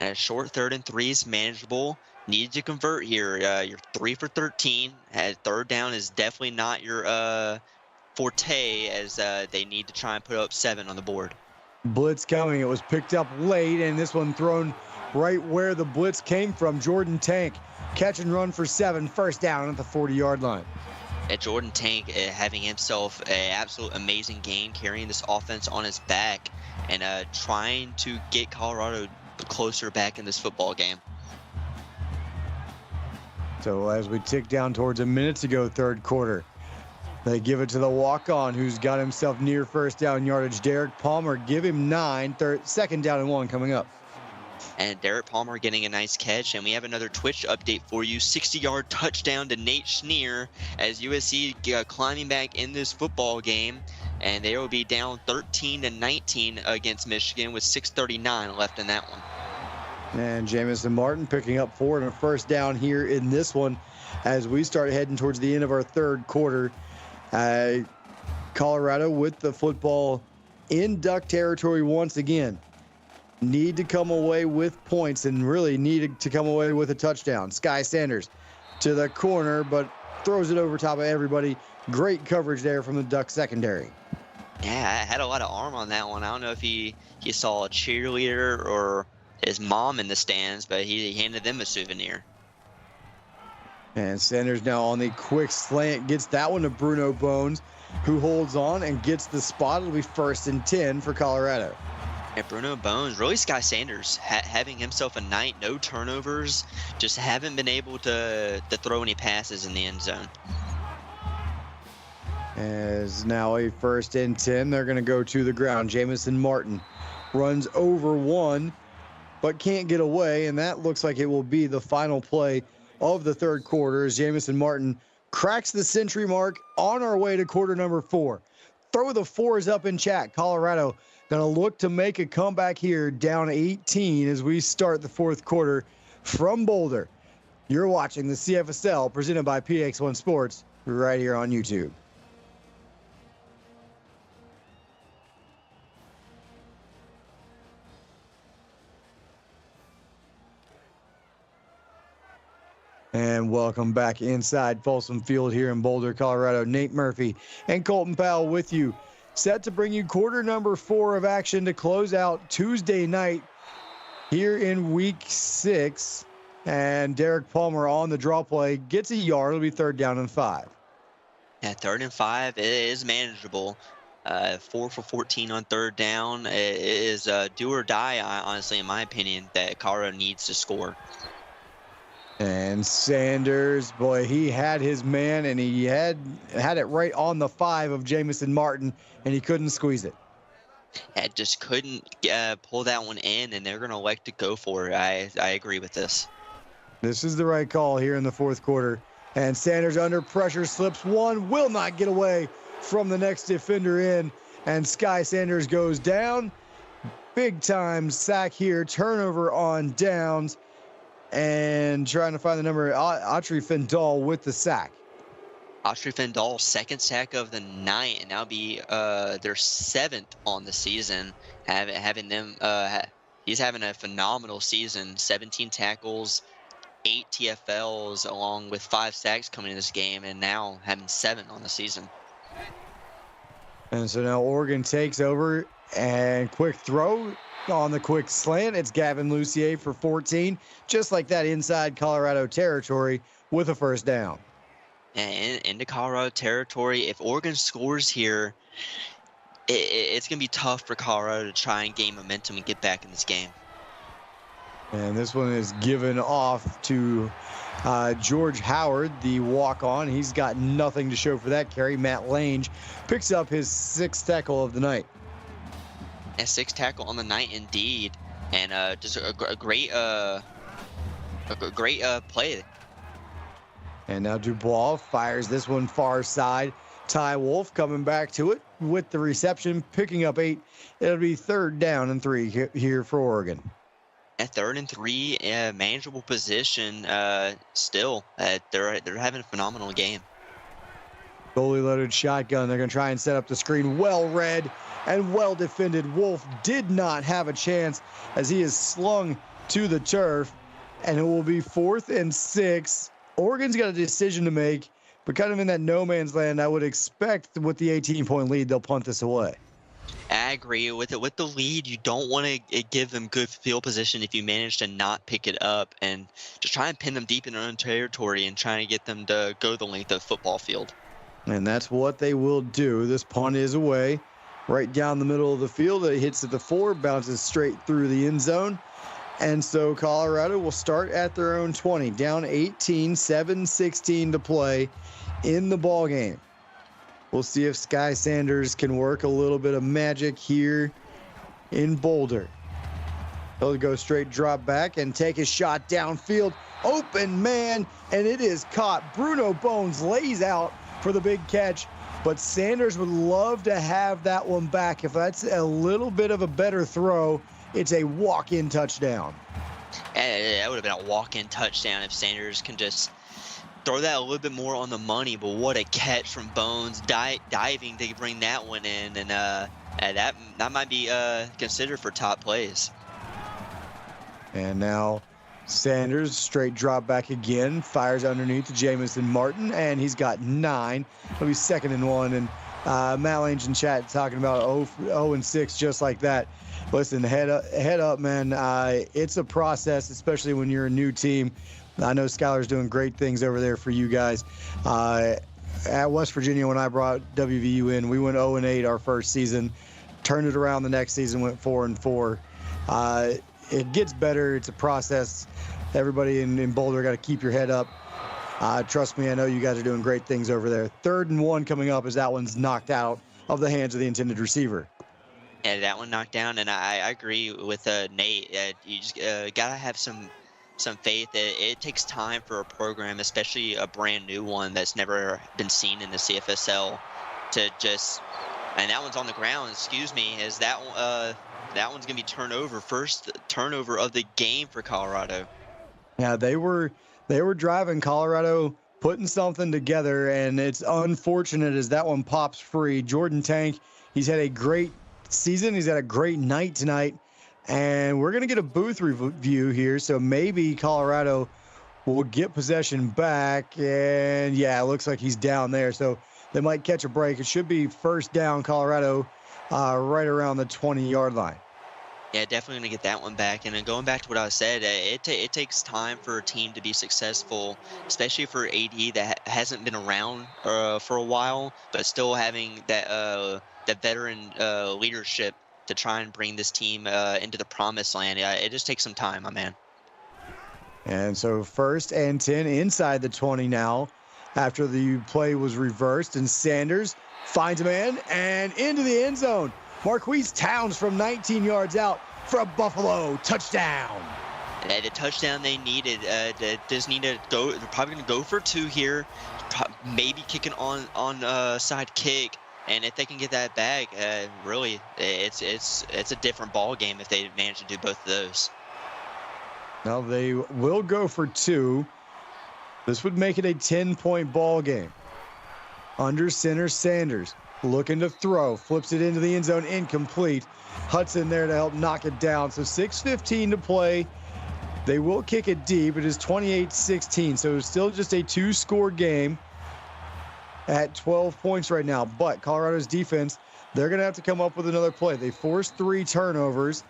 And a short 3rd and 3 is manageable. Need to convert here. You're 3 for 13. 3rd down is definitely not your forte, as they need to try and put up 7 on the board. Blitz coming. It was picked up late, and this one thrown right where the blitz came from. Jordan Tank, catch and run for 7, 1st down at the 40-yard line. Jordan Tank having himself an absolute amazing game, carrying this offense on his back and trying to get Colorado closer back in this football game. So as we tick down towards a minute to go, third quarter, they give it to the walk-on who's got himself near first down yardage. Derek Palmer, give him 9, second down and 1 coming up. And Derek Palmer getting a nice catch. And we have another Twitch update for you. 60-yard touchdown to Nate Schneer as USC climbing back in this football game. And they will be down 13-19 against Michigan with 6:39 left in that one. And Jamison Martin picking up 4 and a first down here in this one as we start heading towards the end of our third quarter. Colorado with the football in Duck territory once again. Need to come away with points and really needed to come away with a touchdown. Sky Sanders to the corner, but throws it over top of everybody. Great coverage there from the Duck secondary. Yeah, I had a lot of arm on that one. I don't know if he saw a cheerleader or his mom in the stands, but he handed them a souvenir. And Sanders now on the quick slant, gets that one to Bruno Bones, who holds on and gets the spot. It'll be 1st and 10 for Colorado. Yeah, Bruno Bones, really Sky Sanders having himself a night, no turnovers, just haven't been able to throw any passes in the end zone. As now a 1st and 10, they're going to go to the ground. Jamison Martin runs over one, but can't get away, and that looks like it will be the final play of the third quarter as Jamison Martin cracks the century mark on our way to quarter number 4. Throw the 4s up in chat. Colorado going to look to make a comeback here, down 18 as we start the fourth quarter from Boulder. You're watching the CFSL presented by PX1 Sports right here on YouTube. And welcome back inside Folsom Field here in Boulder, Colorado. Nate Murphy and Colton Powell with you, set to bring you quarter number 4 of action to close out Tuesday night here in week 6. And Derek Palmer on the draw play gets a yard. It'll be 3rd down and 5. Yeah, 3rd and 5 is manageable. 4 for 14 on 3rd down. It is do or die, honestly, in my opinion, that Colorado needs to score. And Sanders, boy, he had his man, and he had it right on the 5 of Jamison Martin, and he couldn't squeeze it. Yeah, just couldn't pull that one in, and they're going to elect to go for it. I agree with this. This is the right call here in the fourth quarter. And Sanders under pressure, slips one, will not get away from the next defender in, and Sky Sanders goes down. Big time sack here, turnover on downs. And trying to find the number, Autry Fendall with the sack. Autry Fendall, 2nd sack of the night, and that'll be their 7th on the season. Having them, he's having a phenomenal season. 17 tackles, 8 TFLs, along with 5 sacks coming in this game, and now having 7 on the season. And so now Oregon takes over, and quick throw. On the quick slant, it's Gavin Lucier for 14, just like that inside Colorado territory with a 1st down. And into Colorado territory, if Oregon scores here, it's going to be tough for Colorado to try and gain momentum and get back in this game. And this one is given off to George Howard, the walk-on. He's got nothing to show for that carry. Matt Lange picks up his 6th tackle of the night. A 6th tackle on the night indeed, and just a great play. And now Dubois fires this one far side. Ty Wolf coming back to it with the reception, picking up 8. It'll be 3rd down and 3 here for Oregon. At 3rd and 3, manageable position. Still, they're having a phenomenal game. Fully loaded shotgun. They're going to try and set up the screen. Well read and well defended. Wolf did not have a chance as he is slung to the turf. And it will be 4th and 6. Oregon's got a decision to make, but kind of in that no man's land. I would expect with the 18-point lead, they'll punt this away. I agree with it. With the lead, you don't want to give them good field position if you manage to not pick it up, and just try and pin them deep in their own territory and trying to get them to go the length of the football field. And that's what they will do. This punt is away, right down the middle of the field. It hits at the 4, bounces straight through the end zone. And so Colorado will start at their own 20, down 18, 7:16 to play in the ball game. We'll see if Sky Sanders can work a little bit of magic here in Boulder. He'll go straight drop back and take a shot downfield. Open man, and it is caught. Bruno Bones lays out for the big catch, but Sanders would love to have that one back. If that's a little bit of a better throw, it's a walk-in touchdown. That would have been a walk-in touchdown if Sanders can just throw that a little bit more on the money. But what a catch from Bones, diving to bring that one in, and that might be considered for top plays. And now Sanders straight drop back again, fires underneath to Jamison Martin, and he's got 9. It'll be 2nd and 1. And Matt Lange in chat talking about 0 and 6 just like that. Listen, head up, man. It's a process, especially when you're a new team. I know Skylar's doing great things over there for you guys. At West Virginia, when I brought WVU in, we went 0 and 8 our first season. Turned it around the next season, went 4 and 4. It gets better. It's a process. Everybody in Boulder got to keep your head up. Trust me, I know you guys are doing great things over there. 3rd and 1 coming up as that one's knocked out of the hands of the intended receiver. Yeah, that one knocked down, and I agree with Nate. You just gotta have some faith. It takes time for a program, especially a brand new one that's never been seen in the CFSL, to just. And that one's on the ground. Excuse me. Is that one's gonna be first turnover of the game for Colorado. Yeah, they were driving Colorado, putting something together, and it's unfortunate as that one pops free. Jordan Tank, he's had a great season. He's had a great night tonight, and we're going to get a booth review here, so maybe Colorado will get possession back, and yeah, it looks like he's down there, so they might catch a break. It should be first down Colorado right around the 20-yard line. Yeah, definitely going to get that one back. And then going back to what I said, it takes time for a team to be successful, especially for AD that hasn't been around for a while, but still having that veteran leadership to try and bring this team into the promised land. Yeah, it just takes some time, my man. And so 1st and 10 inside the 20 now after the play was reversed, and Sanders finds a man and into the end zone. Marquise Towns from 19 yards out for a Buffalo touchdown. The touchdown they needed. They just need to go. They're probably going to go for 2 here, maybe kicking on side kick. And if they can get that back, really, it's a different ball game if they manage to do both of those. Now they will go for 2. This would make it a 10-point ball game. Under center, Sanders looking to throw, flips it into the end zone, incomplete. Hudson there to help knock it down. So 6:15 to play. They will kick it deep. It is 28-16, so it's still just a 2-score game at 12 points right now. But Colorado's defense, they're going to have to come up with another play. They forced 3 turnovers,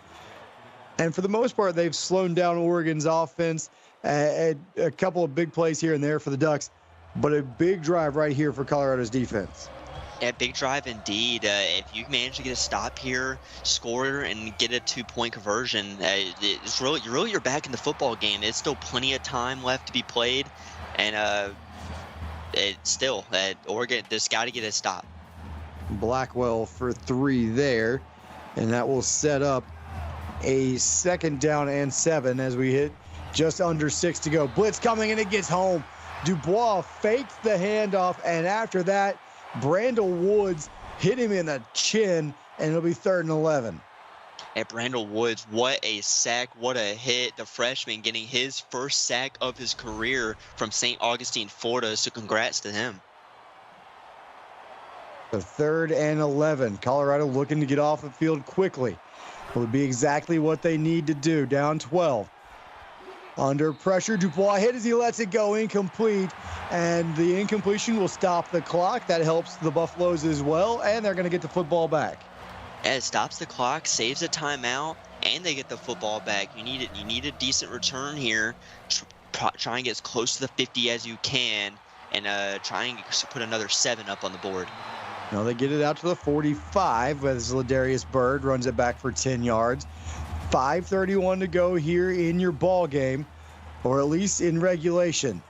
and for the most part, they've slowed down Oregon's offense. A couple of big plays here and there for the Ducks, but a big drive right here for Colorado's defense. Yeah, big drive indeed. If you manage to get a stop here, score, and get a 2-point conversion, it's really you're back in the football game. It's still plenty of time left to be played, and Oregon just got to get a stop. Blackwell for 3 there, and that will set up a 2nd down and 7 as we hit just under 6 to go. Blitz coming, and it gets home. Dubois fakes the handoff, and after that, Brandel Woods hit him in the chin, and it'll be 3rd and 11. And Brandel Woods, what a sack, what a hit. The freshman getting his first sack of his career from St. Augustine, Florida, so congrats to him. The 3rd and 11. Colorado looking to get off the field quickly. It would be exactly what they need to do. Down 12. Under pressure, Dubois hit as he lets it go, incomplete, and the incompletion will stop the clock. That helps the Buffaloes as well, and they're going to get the football back. And it stops the clock, saves a timeout, and they get the football back. You need a decent return here. Try and get as close to the 50 as you can, and try and put another 7 up on the board. Now they get it out to the 45 as Ladarius Bird runs it back for 10 yards. 5:31 to go here in your ball game, or at least in regulation.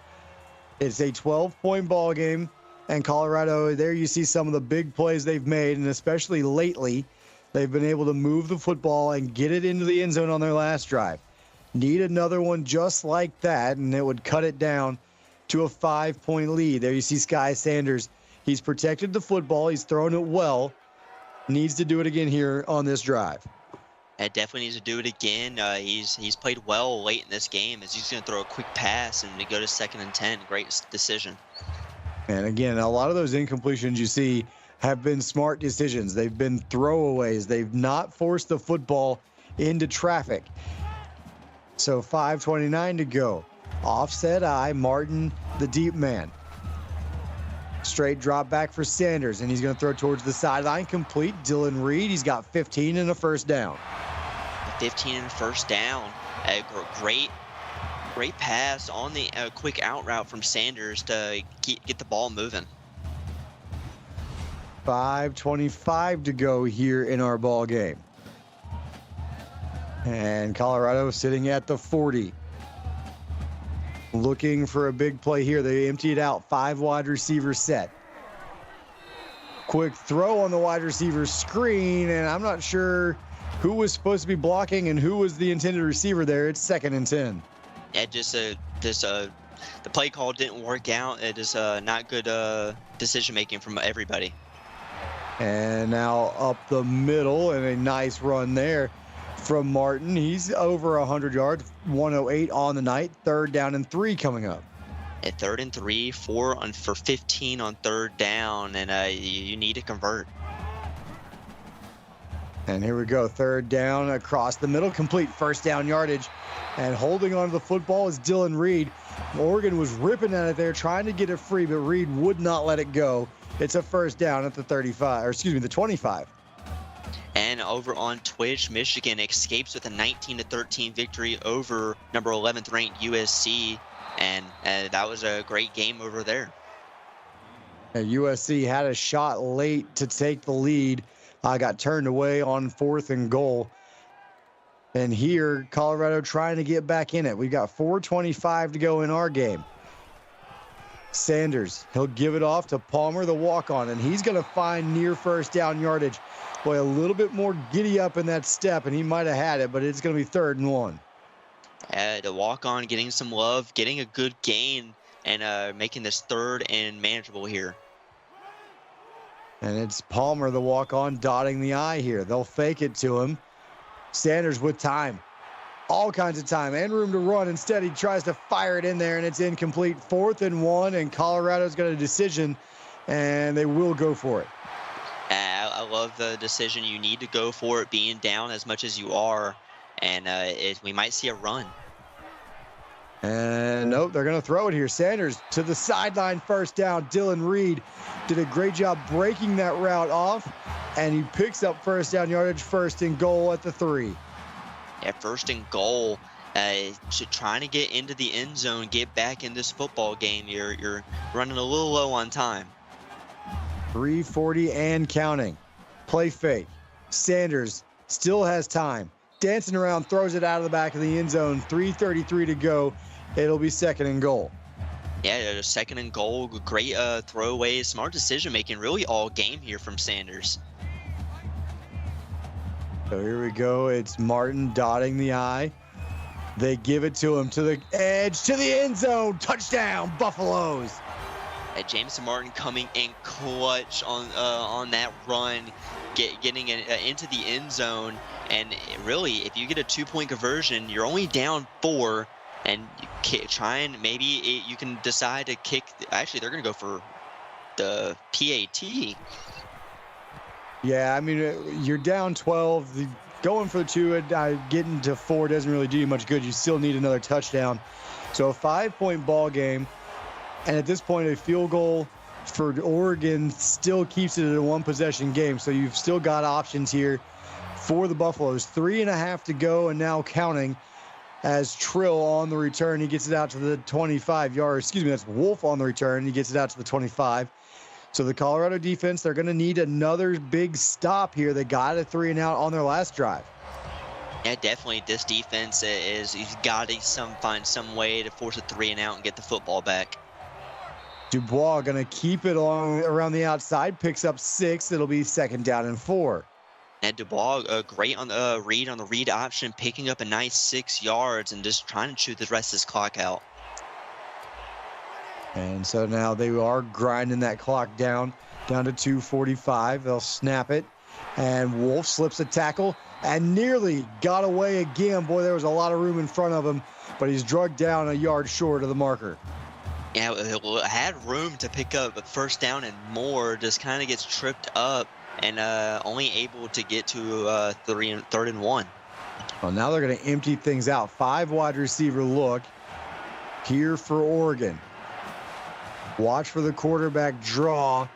It's a 12-point ball game, and Colorado, there you see some of the big plays they've made, and especially lately, they've been able to move the football and get it into the end zone on their last drive. Need another one just like that, and it would cut it down to a 5-point lead. There you see Sky Sanders. He's protected the football. He's thrown it well. Needs to do it again here on this drive. It definitely needs to do it again. He's played well late in this game as he's going to throw a quick pass and to go to 2nd and 10. Great decision. And again, a lot of those incompletions you see have been smart decisions. They've been throwaways. They've not forced the football into traffic. So 5:29 to go. Offset eye, Martin, the deep man. Straight drop back for Sanders, and he's going to throw towards the sideline. Complete. Dylan Reed, he's got 15 and a first down. 15 and first down. A great pass on the quick out route from Sanders to get the ball moving. 5:25 to go here in our ball game. And Colorado sitting at the 40. Looking for a big play here. They empty it out. 5 wide receiver set. Quick throw on the wide receiver screen, and I'm not sure who was supposed to be blocking and who was the intended receiver there. It's 2nd and 10. Yeah, the play call didn't work out. It is not good decision making from everybody. And now up the middle, and a nice run there from Martin. He's over 100 yards, 108 on the night. 3rd down and 3 coming up. At 3rd and 3, 4 for 15 on 3rd down, and you need to convert. And here we go, 3rd down across the middle, complete first down yardage. And holding onto the football is Dylan Reed. Oregon was ripping at it there, trying to get it free, but Reed would not let it go. It's a first down at the 35, or excuse me, the 25. And over on Twitch, Michigan escapes with a 19-13 victory over number 11th ranked USC, and that was a great game over there. And USC had a shot late to take the lead. Got turned away on 4th and goal. And here, Colorado trying to get back in it. We've got 4:25 to go in our game. Sanders, he'll give it off to Palmer, the walk-on, and he's going to find near first down yardage. Boy, a little bit more giddy up in that step, and he might have had it, but it's going to be 3rd and 1. The walk-on getting some love, getting a good gain, and making this 3rd and manageable here. And it's Palmer, the walk-on, dotting the I here. They'll fake it to him. Sanders with time. All kinds of time and room to run. Instead, he tries to fire it in there, and it's incomplete. 4th and 1, and Colorado's got a decision, and they will go for it. I love the decision. You need to go for it, being down as much as you are, and we might see a run. And nope, they're going to throw it here. Sanders to the sideline, first down. Dylan Reed did a great job breaking that route off, and he picks up first down yardage, 1st and goal at the 3. Yeah, 1st and goal. Trying to get into the end zone, get back in this football game. You're running a little low on time. 3:40 and counting. Play fake. Sanders still has time. Dancing around, throws it out of the back of the end zone. 3:33 to go. It'll be 2nd and goal. Yeah, 2nd and goal. Great throwaway, smart decision making. Really all game here from Sanders. So here we go. It's Martin dotting the I. They give it to him to the edge, to the end zone. Touchdown, Buffaloes. Jameson Martin coming in clutch on that run, getting into the end zone. And really, if you get a 2-point conversion, you're only down 4. And maybe you can decide to kick. Actually, they're going to go for the PAT. Yeah, I mean, you're down 12. Going for the 2, getting to 4 doesn't really do you much good. You still need another touchdown. So a 5-point ball game. And at this point, a field goal for Oregon still keeps it at a 1-possession game. So you've still got options here for the Buffaloes. 3.5 to go, and now counting as Trill on the return. He gets it out to the 25 yards. Excuse me, that's Wolf on the return. He gets it out to the 25. So the Colorado defense, they're going to need another big stop here. They got a 3-and-out on their last drive. Yeah, definitely. This defense he's got to find some way to force a 3 and out and get the football back. Dubois going to keep it on around the outside, picks up 6. It'll be 2nd down and 4. And Dubois, great on the read option, picking up a nice 6 yards and just trying to chew the rest of his clock out. And so now they are grinding that clock down to 2:45. They'll snap it. And Wolf slips a tackle and nearly got away again. Boy, there was a lot of room in front of him, but he's drugged down a yard short of the marker. Yeah, it had room to pick up a 1st down and more, just kind of gets tripped up and only able to get to 3rd and 1. Well, now they're going to empty things out. 5 wide receiver look here for Oregon. Watch for the quarterback draw.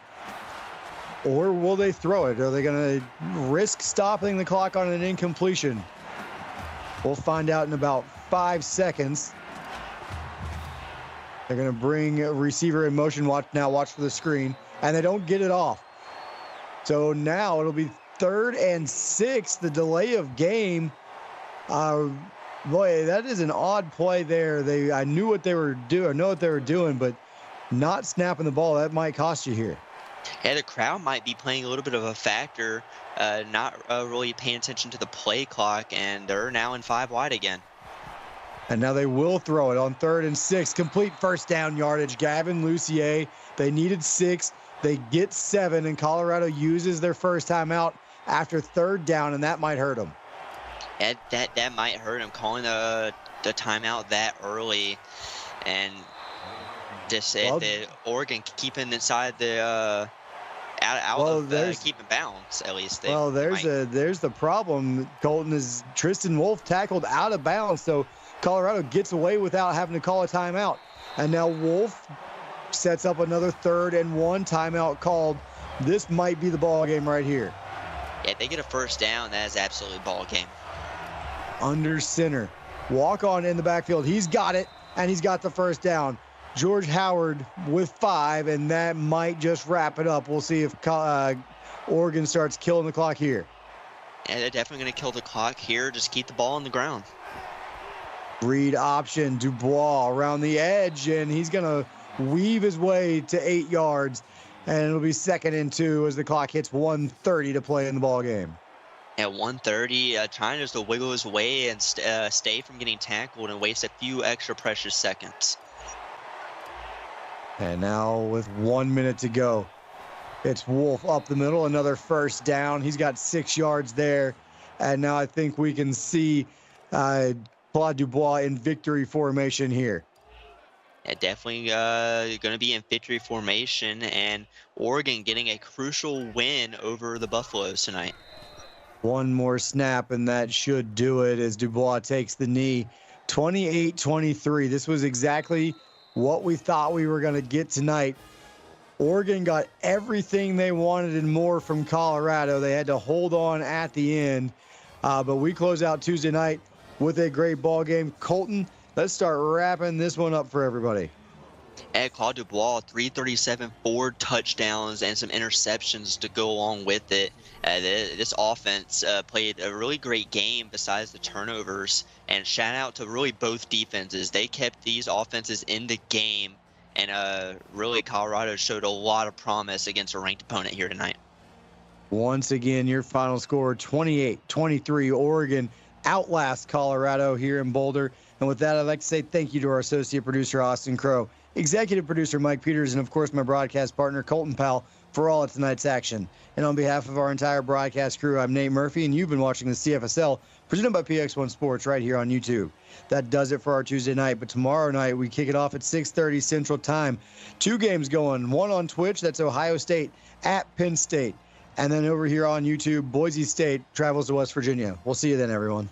Or will they throw it? Are they going to risk stopping the clock on an incompletion? We'll find out in about 5 seconds. They're going to bring a receiver in motion. Watch for the screen. And they don't get it off. So now it'll be 3rd and 6. The delay of game. Boy, that is an odd play there. I knew what they were doing. I know what they were doing, but not snapping the ball, that might cost you here. Yeah, the crowd might be playing a little bit of a factor, not really paying attention to the play clock, and they're now in 5 wide again. And now they will throw it on 3rd and 6. Complete 1st down yardage. Gavin Lucier, they needed 6. They get 7, and Colorado uses their first timeout after 3rd down, and that might hurt them. That might hurt them, calling the timeout that early, and just the Oregon keeping inside the keeping balance at least. There's the problem. Colton is Tristan Wolf tackled out of bounds, so Colorado gets away without having to call a timeout. And now Wolf sets up another 3rd and 1 timeout called. This might be the ball game right here. Yeah, if they get a 1st down, that is absolutely ball game. Under center. Walk on in the backfield. He's got it, and he's got the 1st down. George Howard with 5, and that might just wrap it up. We'll see if Oregon starts killing the clock here. Yeah, they're definitely going to kill the clock here. Just keep the ball on the ground. Read option. Dubois around the edge, and he's going to weave his way to 8 yards. And it'll be 2nd and 2 as the clock hits 1:30 to play in the ball game. At 1:30, trying just to wiggle his way and stay from getting tackled and waste a few extra precious seconds. And now with 1 minute to go, it's Wolf up the middle, another 1st down. He's got 6 yards there. And now I think we can see Claude Dubois in victory formation here. Yeah, definitely going to be in victory formation, and Oregon getting a crucial win over the Buffaloes tonight. One more snap, and that should do it as Dubois takes the knee. 28-23. This was exactly what we thought we were going to get tonight. Oregon got everything they wanted and more from Colorado. They had to hold on at the end, but we close out Tuesday night with a great ball game. Colton, let's start wrapping this one up for everybody. At Claude Dubois, 337, 4 touchdowns, and some interceptions to go along with it. This offense played a really great game besides the turnovers. And shout out to really both defenses. They kept these offenses in the game. And really, Colorado showed a lot of promise against a ranked opponent here tonight. Once again, your final score, 28-23. Oregon outlasts Colorado here in Boulder. And with that, I'd like to say thank you to our associate producer, Austin Crow, executive producer, Mike Peters, and, of course, my broadcast partner, Colton Powell, for all of tonight's action. And on behalf of our entire broadcast crew, I'm Nate Murphy, and you've been watching the CFSL, presented by PX1 Sports right here on YouTube. That does it for our Tuesday night, but tomorrow night we kick it off at 6:30 Central Time. 2 games going, one on Twitch, that's Ohio State at Penn State. And then over here on YouTube, Boise State travels to West Virginia. We'll see you then, everyone.